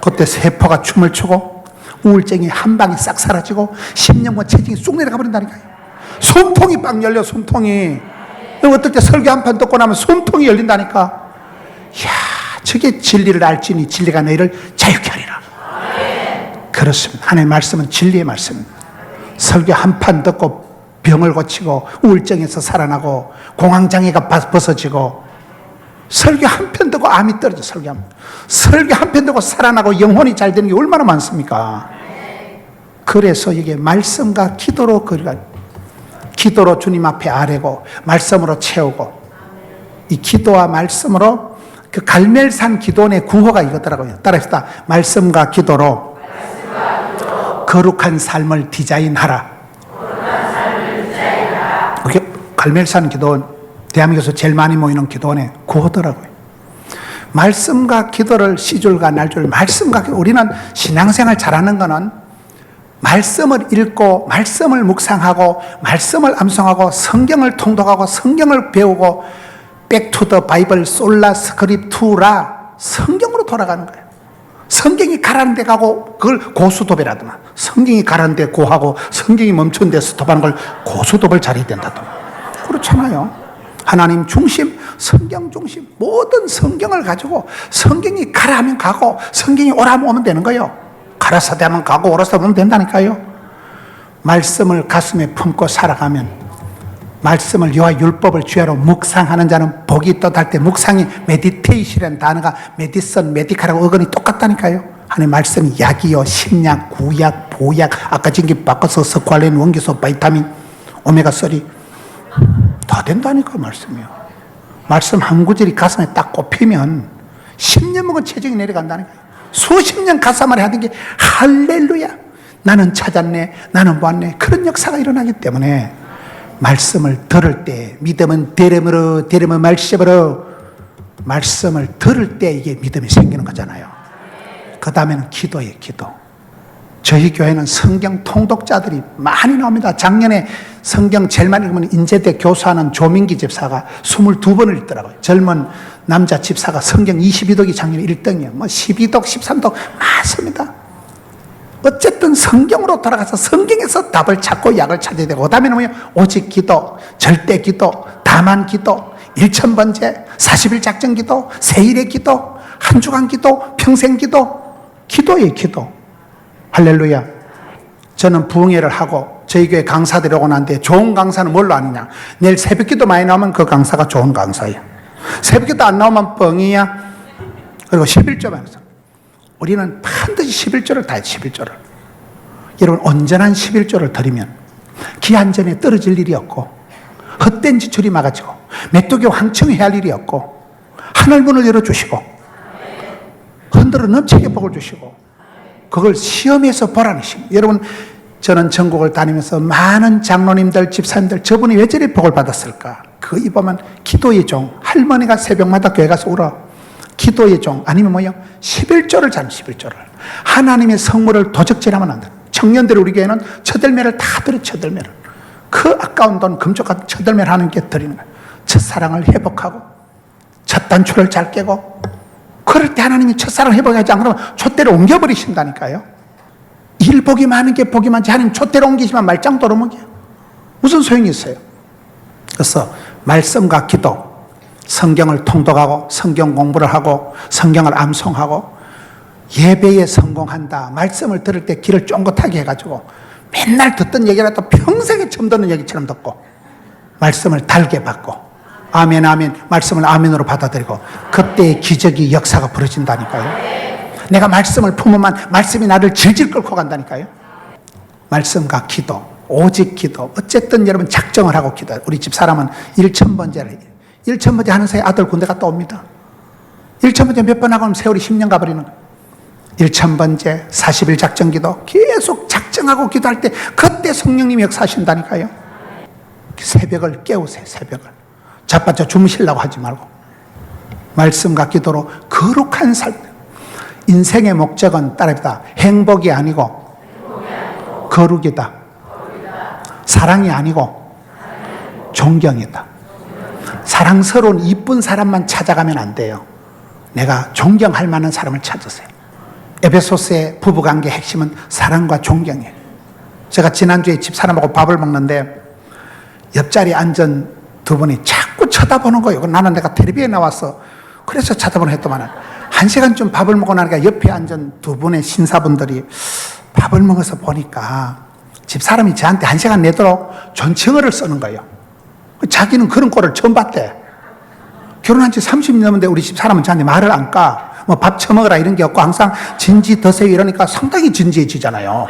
그때 세포가 춤을 추고 우울증이 한 방에 싹 사라지고 10년간 체중이 쑥 내려가 버린다니까요. 숨통이 빵 열려. 숨통이. 어떨 때 설교 한 판 듣고 나면 숨통이 열린다니까. 이야 저게 진리를 알지니 진리가 너희를 자유케 하리라. 그렇습니다. 하나님의 말씀은 진리의 말씀입니다. 설교 한 판 듣고 병을 고치고 우울증에서 살아나고 공황장애가 벗어지고 설교 한 편 듣고 암이 떨어져. 설교 한 편 듣고 살아나고 영혼이 잘 되는 게 얼마나 많습니까? 그래서 이게 말씀과 기도로 기도로 주님 앞에 아뢰고 말씀으로 채우고 이 기도와 말씀으로 그 갈멜산 기도원의 구호가 이거더라고요. 따라합시다. 말씀과 기도로 거룩한 삶을 디자인하라. 그게 갈멜산 기도, 대한민국에서 제일 많이 모이는 기도원의 구호더라고요. 말씀과 기도를 시줄과 날줄, 말씀과 기도. 우리는 신앙생활 잘하는 거는 말씀을 읽고 말씀을 묵상하고 말씀을 암송하고 성경을 통독하고 성경을 배우고 Back to the Bible, 솔라 스크립투라, 성경으로 돌아가는 거예요. 성경이 가라는 데 가고 그걸 고수도배라더만. 성경이 가라는 데 고하고 성경이 멈춘 데 스톱하는 걸 고수도배를 잘해야 된다더만. 그렇잖아요. 하나님 중심, 성경 중심, 모든 성경을 가지고 성경이 가라 하면 가고 성경이 오라 하면 오면 되는 거예요. 가라사대 하면 가고 오라사대 하면 된다니까요. 말씀을 가슴에 품고 살아가면, 말씀을 여호와 율법을 주야로 묵상하는 자는 복이 있다 할 때 묵상이 메디테이션이라는 단어가 메디슨, 메디카라고 어근이 똑같다니까요. 하나님 말씀이 약이요, 신약, 구약, 보약, 아까 전기 바꿔서 석관련, 원기소, 바이타민, 오메가3 다 된다니까 말씀이요. 말씀 한 구절이 가슴에 딱 꼽히면 10년 먹은 체중이 내려간다니까요. 수십 년 가사말이 하던 게 할렐루야, 나는 찾았네, 나는 보았네, 그런 역사가 일어나기 때문에 말씀을 들을 때, 믿음은 들음으로, 들음은 말씀으로, 말씀을 들을 때 이게 믿음이 생기는 거잖아요. 그 다음에는 기도예요. 기도. 저희 교회는 성경 통독자들이 많이 나옵니다. 작년에 성경 제일 많이 읽으면 인제대 교수하는 조민기 집사가 22번을 읽더라고요. 젊은 남자 집사가 성경 22독이 작년에 1등이에요. 뭐 12독, 13독 많습니다. 어쨌든 성경으로 돌아가서 성경에서 답을 찾고 약을 찾아야 되고, 그 다음에는 뭐예요? 오직 기도, 절대 기도, 다만 기도, 1000번째, 40일 작전 기도, 세일의 기도, 한 주간 기도, 평생 기도, 기도예요. 기도. 할렐루야. 저는 부흥회를 하고 저희 교회 강사들이 오고 난데 좋은 강사는 뭘로 아느냐? 내일 새벽기도 많이 나오면 그 강사가 좋은 강사야. 새벽기도 안 나오면 뻥이야. 그리고 11조만 해서 우리는 반드시 11조를 다 해요. 11조를. 여러분, 온전한 11조를 드리면 기한 전에 떨어질 일이 없고, 헛된 지출이 막아지고, 메뚜기 황청해야 할 일이 없고, 하늘문을 열어주시고, 흔들어 넘치게 복을 주시고, 그걸 시험에서 보라는 심. 여러분, 저는 전국을 다니면서 많은 장로님들, 집사님들, 저분이 왜 저리 복을 받았을까? 거기 보면 기도의 종, 할머니가 새벽마다 교회 가서 울어. 기도의 종, 아니면 뭐요? 11조를 잘, 11조를. 하나님의 성물을 도적질하면 안 돼. 청년들 우리 교회는 처들매를 다 드려, 처들매를. 그 아까운 돈, 금쪽 같은 처들매를 하는 게 드리는 거예요. 첫사랑을 회복하고, 첫 단추를 잘 깨고, 그럴 때 하나님이 첫사랑을 회복하지 않으면 촛대를 옮겨버리신다니까요. 일 복이 많은 게 복이 많지, 하나님 촛대를 옮기시면 말짱 도루묵이에요. 무슨 소용이 있어요? 그래서 말씀과 기도, 성경을 통독하고 성경 공부를 하고 성경을 암송하고 예배에 성공한다. 말씀을 들을 때 귀를 쫑긋하게 해가지고 맨날 듣던 얘기라도 평생에 처음 듣는 얘기처럼 듣고, 말씀을 달게 받고, 아멘 아멘, 말씀을 아멘으로 받아들이고, 그때의 기적이, 역사가 벌어진다니까요. 내가 말씀을 품으면 말씀이 나를 질질 끌고 간다니까요. 말씀과 기도, 오직 기도. 어쨌든 여러분 작정을 하고 기도. 우리 집사람은 1000번째를 1000번째 하는 사이에 아들 군대 갔다 옵니다. 1000번째 몇 번 하고 나면 세월이 10년 가버리는 거예요. 1000번째 40일 작정 기도, 계속 작정하고 기도할 때 그때 성령님이 역사하신다니까요. 새벽을 깨우세요. 새벽을 자빠져 주무시려고 하지 말고 말씀과 기도로 거룩한 삶. 인생의 목적은 따라합니다. 행복이 아니고 거룩이다. 사랑이 아니고 존경이다. 사랑스러운 이쁜 사람만 찾아가면 안 돼요. 내가 존경할 만한 사람을 찾으세요. 에베소스의 부부관계 핵심은 사랑과 존경이에요. 제가 지난주에 집사람하고 밥을 먹는데 옆자리에 앉은 두 분이 자꾸 쳐다보는 거예요. 나는 내가 텔레비에 나와서 그래서 쳐다보는 했더만 1시간쯤 밥을 먹고 나니까 옆에 앉은 두 분의 신사분들이 밥을 먹어서 보니까 집사람이 저한테 1시간 내도록 존칭어를 쓰는 거예요. 자기는 그런 꼴을 처음 봤대. 결혼한 지 30년 넘는데 우리 집사람은 저한테 말을 안 까. 뭐 밥 처먹으라 이런 게 없고 항상 진지 드세요 이러니까 상당히 진지해지잖아요.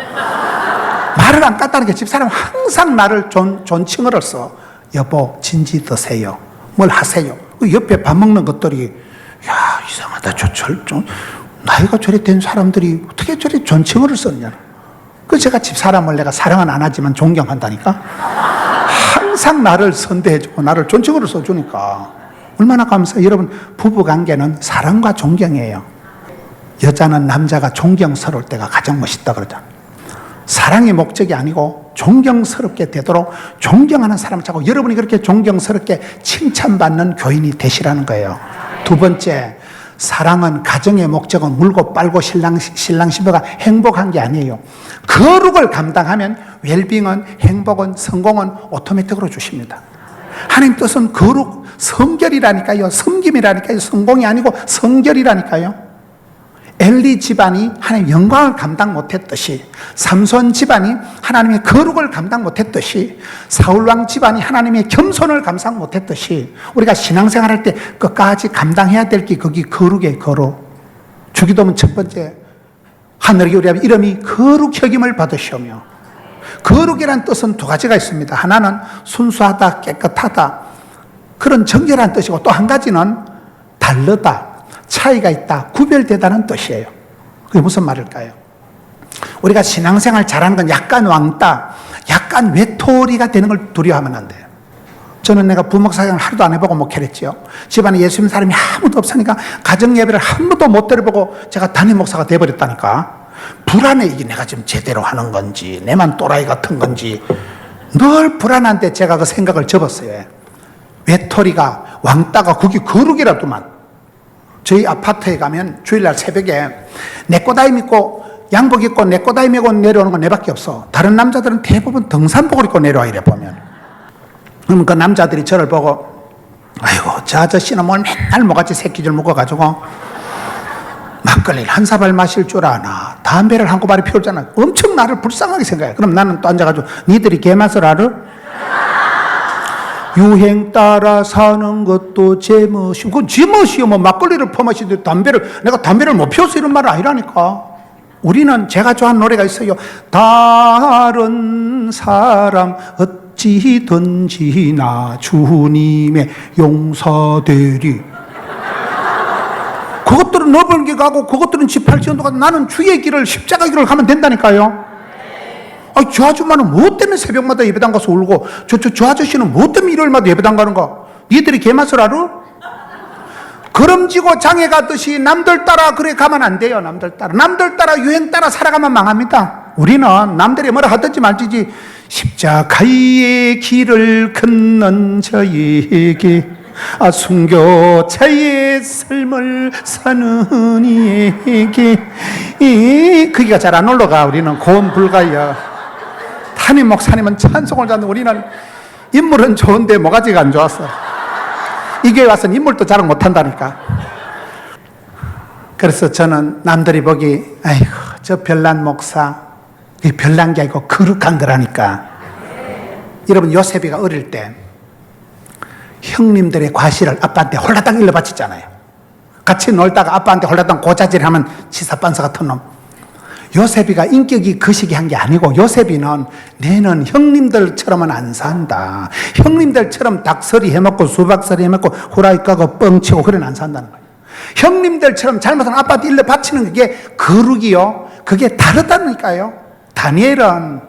말을 안 깠다는 게 집사람은 항상 나를 존칭어를 써. 여보 진지 드세요. 뭘 하세요. 옆에 밥 먹는 것들이 야 이상하다. 좀 나이가 저리 된 사람들이 어떻게 저리 존칭어를 쓰느냐. 그 제가 집사람을 내가 사랑은 안 하지만 존경한다니까. 항상 나를 선대해주고 나를 존칭으로 써주니까 얼마나 감사해요. 여러분, 부부관계는 사랑과 존경이에요. 여자는 남자가 존경스러울 때가 가장 멋있다 그러잖아요. 사랑이 목적이 아니고 존경스럽게 되도록 존경하는 사람을 찾고 여러분이 그렇게 존경스럽게 칭찬받는 교인이 되시라는 거예요. 두 번째, 사랑은 가정의 목적은 물고 빨고 신랑 신부가 행복한 게 아니에요. 거룩을 감당하면 웰빙은, 행복은, 성공은 오토매틱으로 주십니다. 하나님 뜻은 거룩, 성결이라니까요. 섬김이라니까요. 성공이 아니고 성결이라니까요. 엘리 집안이 하나님 영광을 감당 못했듯이, 삼손 집안이 하나님의 거룩을 감당 못했듯이, 사울왕 집안이 하나님의 겸손을 감당 못했듯이, 우리가 신앙생활할 때 끝까지 감당해야 될 게 거기 거룩의 거룩. 주기도문 첫 번째, 하늘의 우리 아버지 이름이 거룩 여김을 받으시오며, 거룩이란 뜻은 두 가지가 있습니다. 하나는 순수하다, 깨끗하다, 그런 정결한 뜻이고, 또 한 가지는 다르다, 차이가 있다, 구별되다는 뜻이에요. 그게 무슨 말일까요? 우리가 신앙생활 잘하는 건 약간 왕따, 약간 외톨이가 되는 걸 두려워하면 안 돼요. 저는 내가 부목사경을 하루도 안 해보고 목회했지요. 집안에 예수 믿는 사람이 아무도 없으니까 가정예배를 한 번도 못 들어보고 제가 담임 목사가 돼버렸다니까. 불안해. 이게 내가 지금 제대로 하는 건지, 내만 또라이 같은 건지 늘 불안한데 제가 그 생각을 접었어요. 외톨이가, 왕따가 그게 거룩이라도만. 저희 아파트에 가면 주일날 새벽에 내꼬다임 입고 양복 입고 내꼬다임 입고 내려오는 건 내밖에 없어. 다른 남자들은 대부분 등산복을 입고 내려와 이래 보면. 그러면 그 남자들이 저를 보고, 아이고 저 아저씨는 뭘 맨날 뭐같이 새끼줄 묶어가지고 막걸리를 한 사발 마실 줄 아나, 담배를 한 꼬발이 피울 줄 아나, 엄청 나를 불쌍하게 생각해. 그럼 나는 또 앉아가지고 니들이 개맛을 알아? 유행 따라 사는 것도 제멋이고, 그건 제멋이요. 뭐 막걸리를 퍼마시는데 내가 담배를 못 피워서 이런 말은 아니라니까. 우리는, 제가 좋아하는 노래가 있어요. 다른 사람 어찌든지 나 주님의 용서되리. 그것들은 너블게 가고 그것들은 지팔지연도 가고 나는 주의 길을, 십자가 길을 가면 된다니까요. 저 아줌마는 뭐 때문에 새벽마다 예배당 가서 울고 저 아저씨는 뭐 때문에 일요일마다 예배당 가는가? 니들이 개맛을 알아? 걸음지고 장에 가듯이 남들 따라 그래 가면 안 돼요. 남들 따라 유행 따라 살아가면 망합니다. 우리는 남들이 뭐라 하든지 말지지 십자가의 길을 걷는 저에게 순교자의 삶을 사는 이에게 거기가 잘 안 올라가. 우리는 고음 불가야. 담임 목사님은 찬송을 잡는, 우리는 인물은 좋은데 뭐가지가 안 좋았어. 이 교회 와서는 인물도 자랑 못한다니까. 그래서 저는 남들이 보기, 아이고 저 별난 목사, 이게 별난 게 아니고 거룩한 거라니까. 여러분, 요셉이가 어릴 때 형님들의 과실을 아빠한테 홀라당 일러 바치잖아요. 같이 놀다가 아빠한테 홀라당 고자질하면 치사반사 같은 놈. 요셉이가 인격이 거시기 한 게 아니고, 요셉이는 내는 형님들처럼은 안 산다, 형님들처럼 닭서리 해먹고 수박서리 해먹고 후라이 까고 뻥치고 그래는 안 산다는 거예요. 형님들처럼 잘못하면 아빠한테 일러 바치는 게 거룩이요, 그게 다르다니까요. 다니엘은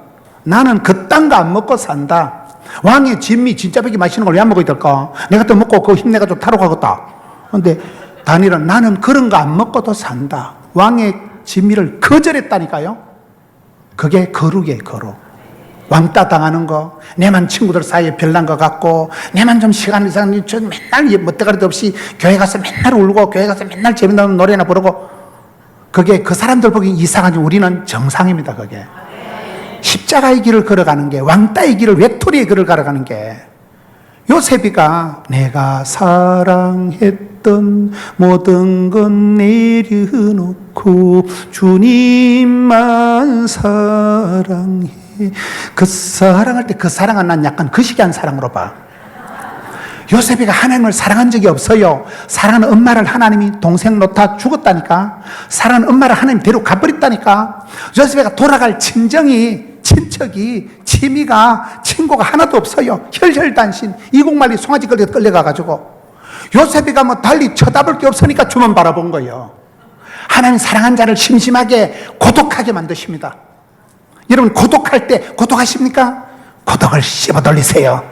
나는 그딴 거 안 먹고 산다. 왕의 진미 진짜배기 마시는 걸 왜 안 먹어야 될까? 내가 또 먹고 그거 힘내가지고 타러 가겠다. 근데 다니엘은 나는 그런 거 안 먹고도 산다. 왕의 진미를 거절했다니까요. 그게 거룩이에요. 거룩. 왕따 당하는 거, 내만 친구들 사이에 별난 거 같고, 내만 좀 시간 이상 맨날 멋대가리도 없이 교회 가서 맨날 울고, 교회 가서 맨날 재밌는 노래나 부르고, 그게 그 사람들 보기 이상하지 우리는 정상입니다. 그게 십자가의 길을 걸어가는 게, 왕따의 길을, 외톨이의 길을 걸어가는 게, 요셉이가 내가 사랑했던 모든 건 내려놓고 주님만 사랑해. 그 사랑할 때 그 사랑은 난 약간 거시기한 사랑으로 봐. 요셉이가 하나님을 사랑한 적이 없어요. 사랑하는 엄마를 하나님이 동생 놓다 죽었다니까. 사랑하는 엄마를 하나님 데리고 가버렸다니까. 요셉이가 돌아갈 친척이 취미가 친구가 하나도 없어요. 혈혈단신 이국만리 송아지 끌려가가지고 요셉이가 뭐 달리 쳐다볼 게 없으니까 주만 바라본 거예요. 하나님 사랑한 자를 심심하게 고독하게 만드십니다. 여러분 고독할 때 고독하십니까? 고독을 씹어 돌리세요.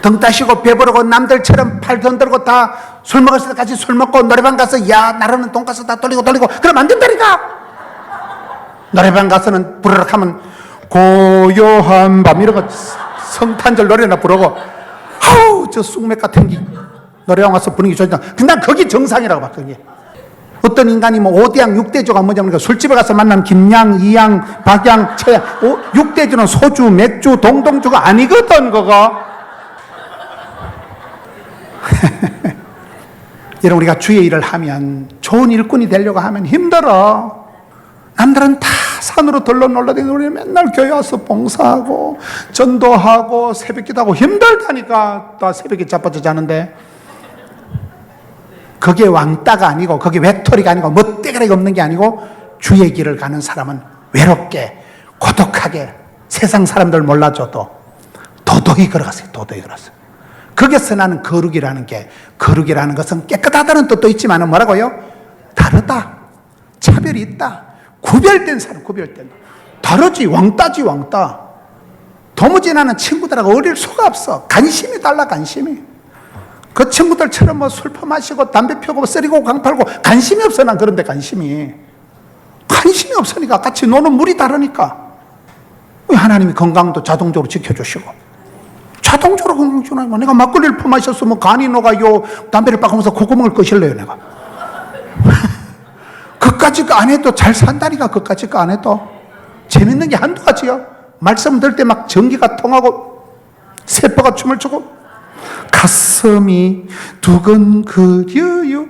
등 따시고 배부르고 남들처럼 팔 던들고 다 술 먹을 때까지 술 먹고 노래방 가서 야 나르는 돈가스 다 돌리고 그러면 안 된다니까. 노래방 가서는 부르륵 하면 고요한 밤 이런 거 성탄절 노래나 부르고 아우 저 쑥맥 같은 게 노래방 와서 분위기 좋다. 근데 난 그게 정상이라고 봐. 그게 어떤 인간이 뭐 5대양 6대조가 뭐냐 그러니까 술집에 가서 만난 김양, 이양, 박양, 최양 6대조는 소주, 맥주, 동동주가 아니거든 그거. 여러분 우리가 주의 일을 하면 좋은 일꾼이 되려고 하면 힘들어. 남들은 다 산으로 들러놀라다니는데 우리는 맨날 교회 와서 봉사하고 전도하고 새벽기도 하고 힘들다니까. 또 새벽에 자빠져 자는데 그게 왕따가 아니고 그게 외톨이가 아니고 멋대가리가 없는 게 아니고 주의 길을 가는 사람은 외롭게 고독하게 세상 사람들 몰라줘도 도덕이 걸어가세요. 도덕이 걸어가세요. 거기서 나는 거룩이라는 것은 깨끗하다는 뜻도 있지만 뭐라고요? 다르다. 차별이 있다. 구별된 사람, 구별된. 다르지, 왕따지, 왕따. 도무지 나는 친구들하고 어릴 수가 없어. 관심이 달라, 관심이. 그 친구들처럼 뭐 술 퍼마시고 담배 피우고 쓰리고 광 팔고 관심이 없어, 난 그런데 관심이 없으니까 같이 노는 물이 다르니까. 하나님이 건강도 자동적으로 지켜주시고. 자동적으로 건강 주나요? 내가 막걸리를 퍼마셨으면 간이 녹아요. 담배를 빠가면서 콧구멍을 끄실래요, 내가? 그까짓 거 안 해도 잘 산다니까, 그까짓 거 안 해도. 재밌는 게 한두 가지요. 말씀 들을 때 막 전기가 통하고, 세포가 춤을 추고, 가슴이 두근거려요.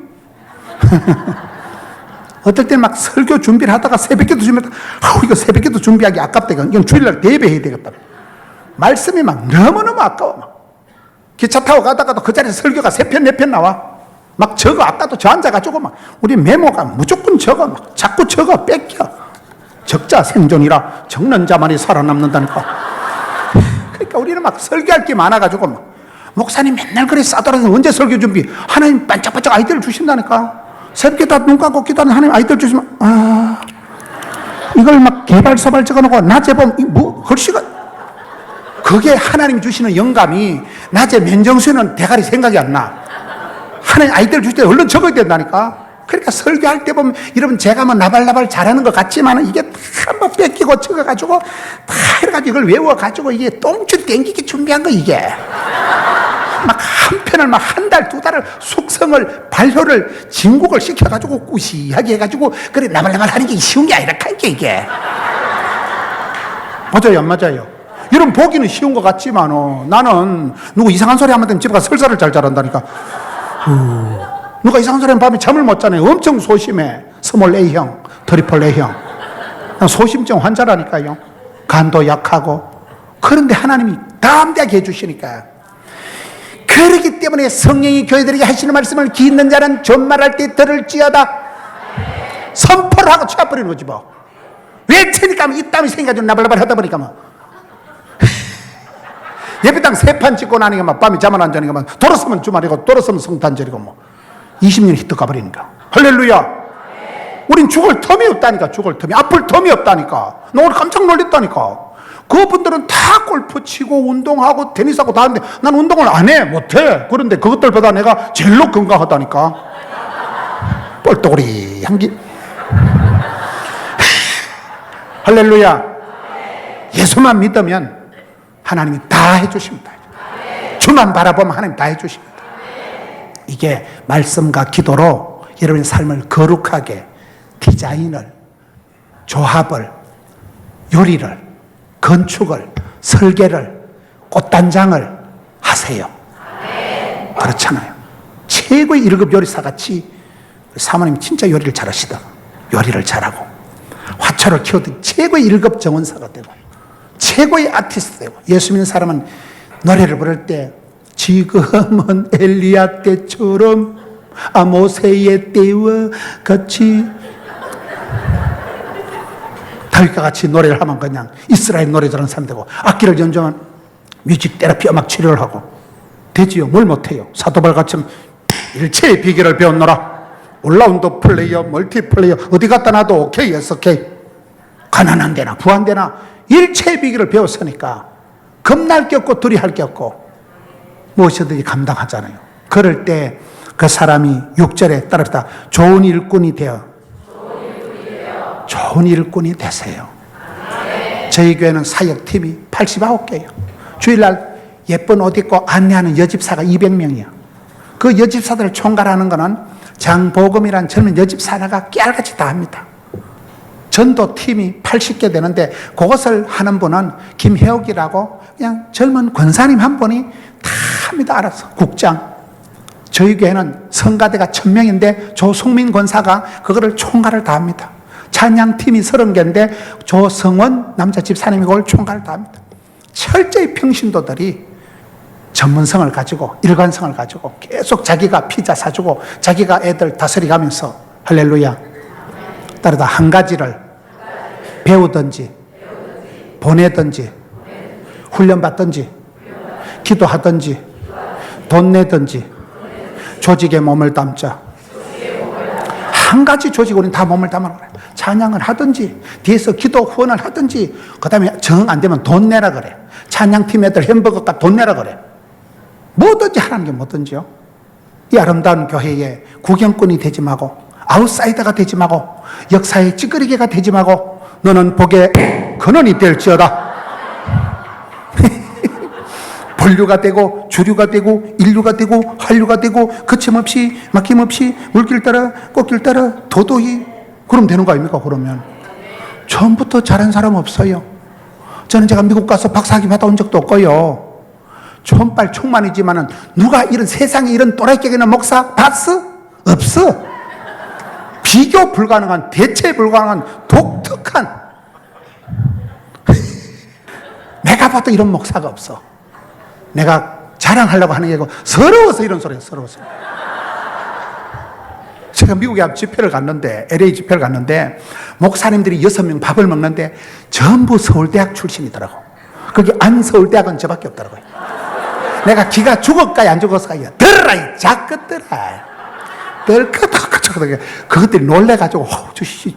어떨 때 막 설교 준비를 하다가 새벽기도 준비하다가, 이거 새벽기도 준비하기 아깝다. 이건 주일날 대비해야 되겠다. 말씀이 막 너무너무 아까워. 막. 기차 타고 가다가도 그 자리에서 설교가 3편, 4편 나와. 막 적어. 아까도 저 앉아가지고 막 우리 메모가 무조건 적어. 막 자꾸 적어. 뺏겨. 적자 생존이라 적는 자만이 살아남는다니까. 그러니까 우리는 막 설교할 게 많아가지고 막 목사님 맨날 그래 싸돌아서 언제 설교 준비? 하나님 반짝반짝 아이디어를 주신다니까. 새벽에 다 눈 감고 기도하는 하나님 아이디어를 주시면 이걸 막 개발서발 적어놓고 낮에 보면 뭐 글씨가 그게 하나님이 주시는 영감이 낮에 면정수에는 대가리 생각이 안 나. 하나님 아이디어를 주실 때 얼른 적어야 된다니까. 그러니까 설교할 때 보면 여러분 제가 뭐 나발나발 잘하는 것 같지만 이게 한번 뺏기고 적어가지고 다 해가지고 이걸 외워가지고 이게 똥줄 땡기기 준비한 거 이게. 막 한 편을 막 한 달, 2달을 숙성을 발효를 진국을 시켜가지고 꾸시하게 해가지고 그래 나발나발 하는 게 쉬운 게 아니라 한 게 이게. 맞아요, 안 맞아요? 여러분 보기는 쉬운 것 같지만 나는 누구 이상한 소리 하면 되면 집에 가서 설사를 잘 자란다니까. 누가 이상한 소리 하면 밤에 잠을 못 자네. 엄청 소심해. 스몰 A형, 트리플 A형. 소심증 환자라니까요. 간도 약하고. 그런데 하나님이 담대하게 해주시니까. 그렇기 때문에 성령이 교회들에게 하시는 말씀을 귀 있는 자는 존말할 때 들을지어다. 선포를 하고 취해버리는 거지 뭐. 왜 채니까 이 땀이 생겨가지고 나발나발 하다 보니까 뭐. 예배당 3판 찍고 나니까 막 밤에 잠 안 자니까 막 돌았으면 주말이고 돌았으면 성탄절이고 뭐 20년 히트 가버리니까. 할렐루야. 우린 죽을 텀이 없다니까. 죽을 텀이. 아플 텀이 없다니까. 나 오늘 깜짝 놀랐다니까. 그분들은 다 골프 치고 운동하고 테니스하고 다 하는데 난 운동을 안 해. 못해. 그런데 그것들보다 내가 제일로 건강하다니까. 뻘떡우리 향기. 할렐루야. 예수만 믿으면 하나님이 다 해주십니다. 주만 바라보면 하나님 다 해주십니다. 이게 말씀과 기도로 여러분의 삶을 거룩하게 디자인을, 조합을, 요리를, 건축을, 설계를, 꽃단장을 하세요. 그렇잖아요. 최고의 1급 요리사같이 사모님이 진짜 요리를 잘하시다. 요리를 잘하고 화초를 키우던 최고의 1급 정원사가 되고 최고의 아티스트 되고. 예수 믿는 사람은 노래를 부를 때 지금은 엘리야 때처럼 모세의 때와 같이 다윗과 같이 노래를 하면 그냥 이스라엘 노래 잘하는 사람 되고, 악기를 연주하면 뮤직 테라피 음악 치료를 하고 되지요. 뭘 못해요. 사도발같이 일체의 비결을 배웠노라. 올라운드 플레이어, 멀티 플레이어 어디 갖다 놔도 오케이, 예스 오케이. 가난한 데나 부한 데나 일체의 비결을 배웠으니까 겁날 게 없고 두려할 게 없고 무엇이든지 감당하잖아요. 그럴 때 그 사람이 6절에 따릅니다. 좋은 일꾼이 되어 좋은 일꾼이 되세요. 저희 교회는 사역팀이 89개예요. 주일날 예쁜 옷 입고 안내하는 여집사가 200명이야. 그 여집사들을 총괄하는 거는 장보금이란 젊은 여집사가 깨알같이 다 합니다. 전도팀이 80개 되는데 그것을 하는 분은 김혜옥이라고 그냥 젊은 권사님 한 분이 다 합니다. 알아서 국장. 저희 교회는 성가대가 1000명인데 조송민 권사가 그거를 총괄을 다 합니다. 찬양팀이 30개인데 조성원 남자 집사님이 그걸 총괄을 다 합니다. 철저히 평신도들이 전문성을 가지고 일관성을 가지고 계속 자기가 피자 사주고 자기가 애들 다스리 가면서 할렐루야 따르다 한 가지를 배우든지 보내든지 훈련받든지 기도하든지 돈 내든지 조직에 몸을 담자. 한 가지 조직 우리는 다 몸을 담아라 그래. 찬양을 하든지 뒤에서 기도 후원을 하든지 그 다음에 정 안 되면 돈 내라 그래. 찬양팀 애들 햄버거값 돈 내라 그래. 뭐든지 하라는 게 뭐든지요. 이 아름다운 교회에 구경꾼이 되지 말고 아웃사이더가 되지 말고 역사의 찌끄리개가 되지 말고 너는 복의 근원이 될지어다. 본류가 되고 주류가 되고 인류가 되고 한류가 되고 거침없이 막힘없이 물길 따라 꽃길 따라 도도히 그럼 되는 거 아닙니까? 그러면 처음부터 잘한 사람 없어요. 저는 제가 미국 가서 박사학위 받아온 적도 없고요. 총빨 총만이지만은 누가 이런 세상에 이런 또라이격이나 목사 봤어? 없어. 비교 불가능한 대체 불가능한 독특한 내가 봐도 이런 목사가 없어. 내가 자랑하려고 하는 게 아니고 서러워서 이런 소리예요. 서러워서. 제가 미국에 집회를 갔는데 LA 집회를 갔는데 목사님들이 6명 밥을 먹는데 전부 서울대학 출신이더라고. 거기 안 서울대학은 저밖에 없더라고요. 내가 기가 죽을까요 안 죽었을까요? 들어라 이 작것들아. 그것들이 놀래가지고 저씨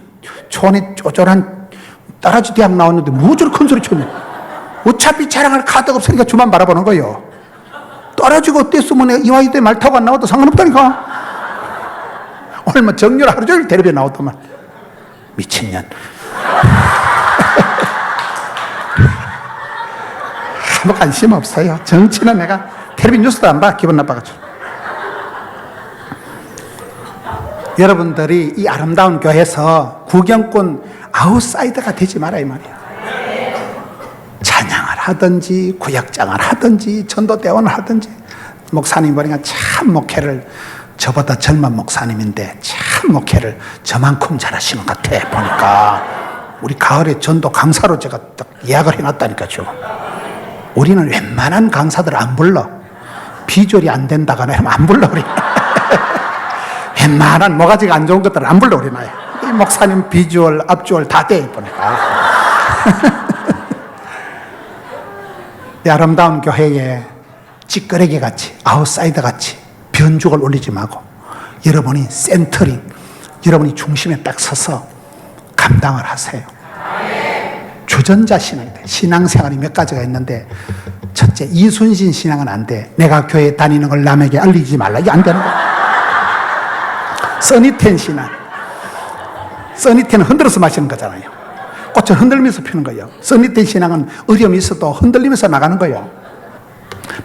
촌에 쪼쪼한 따라지 대학 나왔는데 무지로 큰 소리 쳤네. 어차피 자랑할 카드가 없으니까 주만 바라보는 거예요. 떨어지고 떼쓰면 내가 이화이대 말 타고 안 나와도 상관없다니까. 오늘 뭐 정렬 하루 종일 텔레비에 나왔더만. 미친년. 아무 관심 없어요. 정치는 내가 텔레비 뉴스도 안 봐. 기분 나빠가지고. 여러분들이 이 아름다운 교회에서 구경꾼 아웃사이더가 되지 마라 이 말이야. 찬양을 하든지 구역장을 하든지 전도대원을 하든지 목사님 보니까 참 목회를 저보다 젊은 목사님인데 참 목회를 저만큼 잘하시는 것 같아. 보니까 우리 가을에 전도 강사로 제가 딱 예약을 해놨다니까 지금. 우리는 웬만한 강사들 안 불러. 비주얼이 안 된다거나 하면 안 불러 우리. 웬만한 모가지가 안 좋은 것들은 안 불러 우리 나요. 이 목사님 비주얼 앞주얼 다 돼 보니까. 이 아름다운 교회에 찌끄레기 같이 아웃사이더 같이 변죽을 올리지 말고 여러분이 센터링, 여러분이 중심에 딱 서서 감당을 하세요. 주전자 신앙이 돼. 신앙생활이 몇 가지가 있는데 첫째, 이순신 신앙은 안 돼. 내가 교회 다니는 걸 남에게 알리지 말라. 이게 안 되는 거야. 써니텐 신앙. 써니텐은 흔들어서 마시는 거잖아요. 꽃을 흔들면서 피는 거예요. 써니텐 신앙은 어려움이 있어도 흔들리면서 나가는 거예요.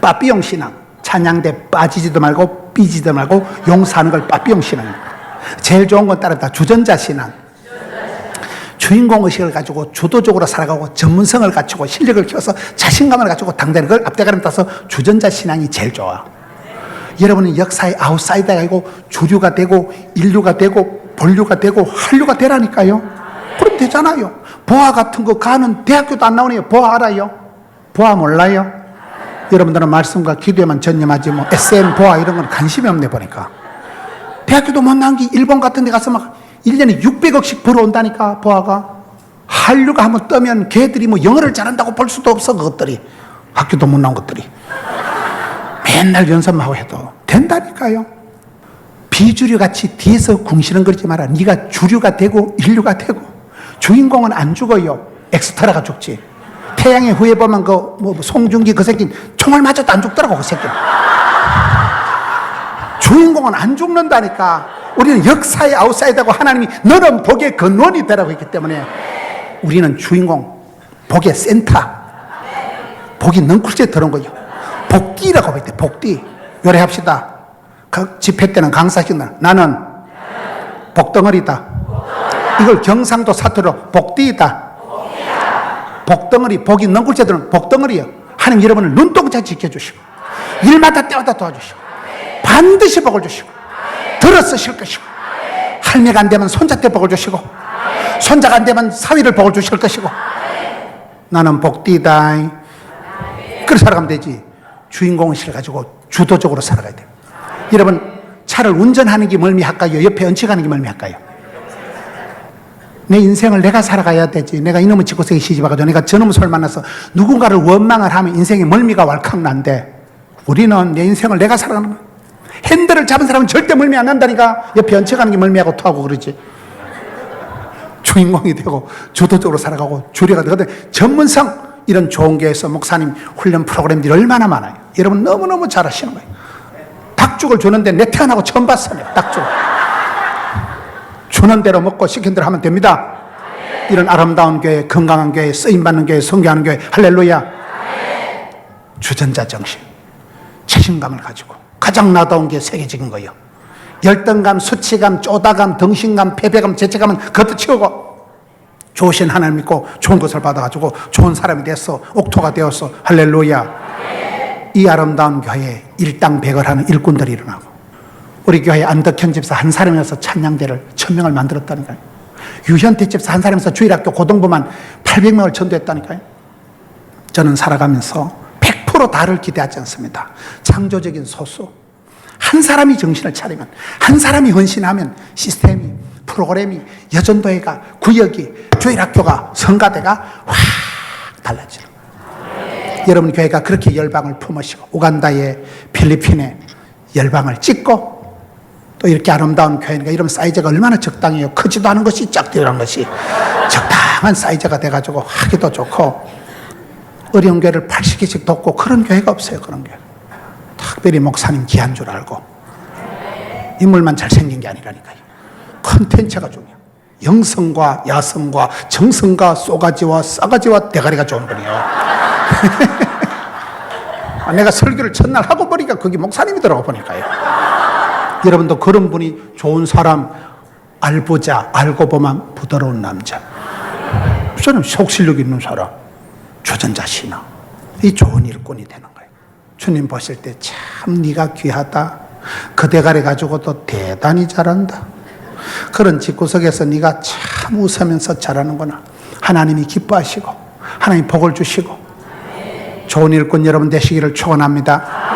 빠삐용 신앙. 찬양대 빠지지도 말고 삐지도 말고 용서하는 걸 빠삐용 신앙입니다. 제일 좋은 건 따르다 주전자 신앙. 주인공의식을 가지고 주도적으로 살아가고 전문성을 갖추고 실력을 키워서 자신감을 갖추고 당대는 걸 앞대가림 따서 주전자 신앙이 제일 좋아. 여러분은 역사의 아웃사이더가 아니고 주류가 되고 인류가 되고 본류가 되고 한류가 되라니까요. 그럼 되잖아요. 보아 같은 거 가는 대학교도 안 나오네요. 보아 알아요? 보아 몰라요? 여러분들은 말씀과 기도에만 전념하지 뭐 SM 보아 이런 건 관심이 없네 보니까. 대학교도 못 나온 게 일본 같은 데 가서 막 1년에 600억씩 벌어온다니까 보아가. 한류가 한번 뜨면 걔들이 뭐 영어를 잘한다고 볼 수도 없어. 그것들이 학교도 못 나온 것들이 맨날 연습하고 해도 된다니까요. 비주류같이 뒤에서 궁시렁거리지 마라. 네가 주류가 되고 인류가 되고 주인공은 안 죽어요. 엑스트라가 죽지. 태양의 후예 보면 송중기 그 새끼 총알 맞아도 안 죽더라고, 그 새끼. 주인공은 안 죽는다니까. 우리는 역사의 아웃사이더고 하나님이 너는 복의 근원이 되라고 했기 때문에 우리는 주인공, 복의 센터, 복이 넝쿨째 들은 거요. 복띠라고 했대. 복띠. 요래합시다. 그 집회 때는 강사식날 나는 복덩어리다. 이걸 경상도 사투리로 복띠이다. 복덩어리, 복이 넝쿨째 들은 복덩어리요. 하나님 여러분을 눈동자 지켜주시고 일마다 때마다 도와주시고 반드시 복을 주시고 들어 쓰실 것이고 할매가 안 되면 손자 때 복을 주시고 손자가 안 되면 사위를 복을 주실 것이고 나는 복띠다. 그렇게 살아가면 되지. 주인공의식을 가지고 주도적으로 살아가야 돼요. 여러분, 차를 운전하는 게 멀미할까요? 옆에 얹혀가는 게 멀미할까요? 내 인생을 내가 살아가야 되지. 내가 이놈의 집구석에 시집와가지고 내가 저놈의 소를 만나서 누군가를 원망을 하면 인생에 멀미가 왈칵 난대. 우리는 내 인생을 내가 살아가는 거야. 핸들을 잡은 사람은 절대 멀미 안 난다니까. 옆에 얹혀가는 게 멀미하고 토하고 그러지. 주인공이 되고 주도적으로 살아가고 주례가 되거든. 전문성, 이런 좋은 교회에서 목사님 훈련 프로그램들이 얼마나 많아요. 여러분 너무너무 잘하시는 거예요. 닭죽을 주는데 내 태어나고 처음 봤어요. 닭죽 주는 대로 먹고 시킨 대로 하면 됩니다. 이런 아름다운 교회, 건강한 교회, 쓰임받는 교회, 성교하는 교회, 할렐루야. 주전자 정신, 자신감을 가지고 가장 나다운 게 세계적인 거예요. 열등감, 수치감, 쪼다감, 덩신감, 패배감, 죄책감은 그것도 치우고 좋으신 하나님 믿고 좋은 것을 받아가지고 좋은 사람이 됐어. 옥토가 되었어. 할렐루야. 이 아름다운 교회에 일당백을 하는 일꾼들이 일어나고 우리 교회 안덕현 집사 한 사람이어서 찬양대를 1000명을 만들었다니까요. 유현태 집사 한 사람이어서 주일학교 고등부만 800명을 전도했다니까요. 저는 살아가면서 100% 다를 기대하지 않습니다. 창조적인 소수. 한 사람이 정신을 차리면, 한 사람이 헌신하면 시스템이, 프로그램이, 여전도회가, 구역이, 주일학교가, 성가대가 확 달라지는 거예요. 여러분 교회가 그렇게 열방을 품으시고 우간다에, 필리핀에 열방을 찍고 또 이렇게 아름다운 교회니까 이런 사이즈가 얼마나 적당해요. 크지도 않은 것이 작지도 않은 것이 적당한 사이즈가 돼가지고 하기도 좋고 어려운 교회를 80개씩 돕고 그런 교회가 없어요. 그런 교회. 특별히 목사님 귀한 줄 알고 인물만 잘생긴 게 아니라니까요. 컨텐츠가 중요해요. 영성과 야성과 정성과 쏘가지와 싸가지와 대가리가 좋은 분이에요. 내가 설교를 첫날 하고 보니까 그게 목사님이더라고 보니까요. 여러분도 그런 분이 좋은 사람, 알보자, 알고 보면 부드러운 남자, 저는 속실력 있는 사람, 주전자 신앙, 이 좋은 일꾼이 되는 거예요. 주님 보실 때 참 네가 귀하다. 그 대가리 가지고도 대단히 잘한다. 그런 집구석에서 네가 참 웃으면서 잘하는구나. 하나님이 기뻐하시고 하나님 복을 주시고 좋은 일꾼 여러분 되시기를 축원합니다.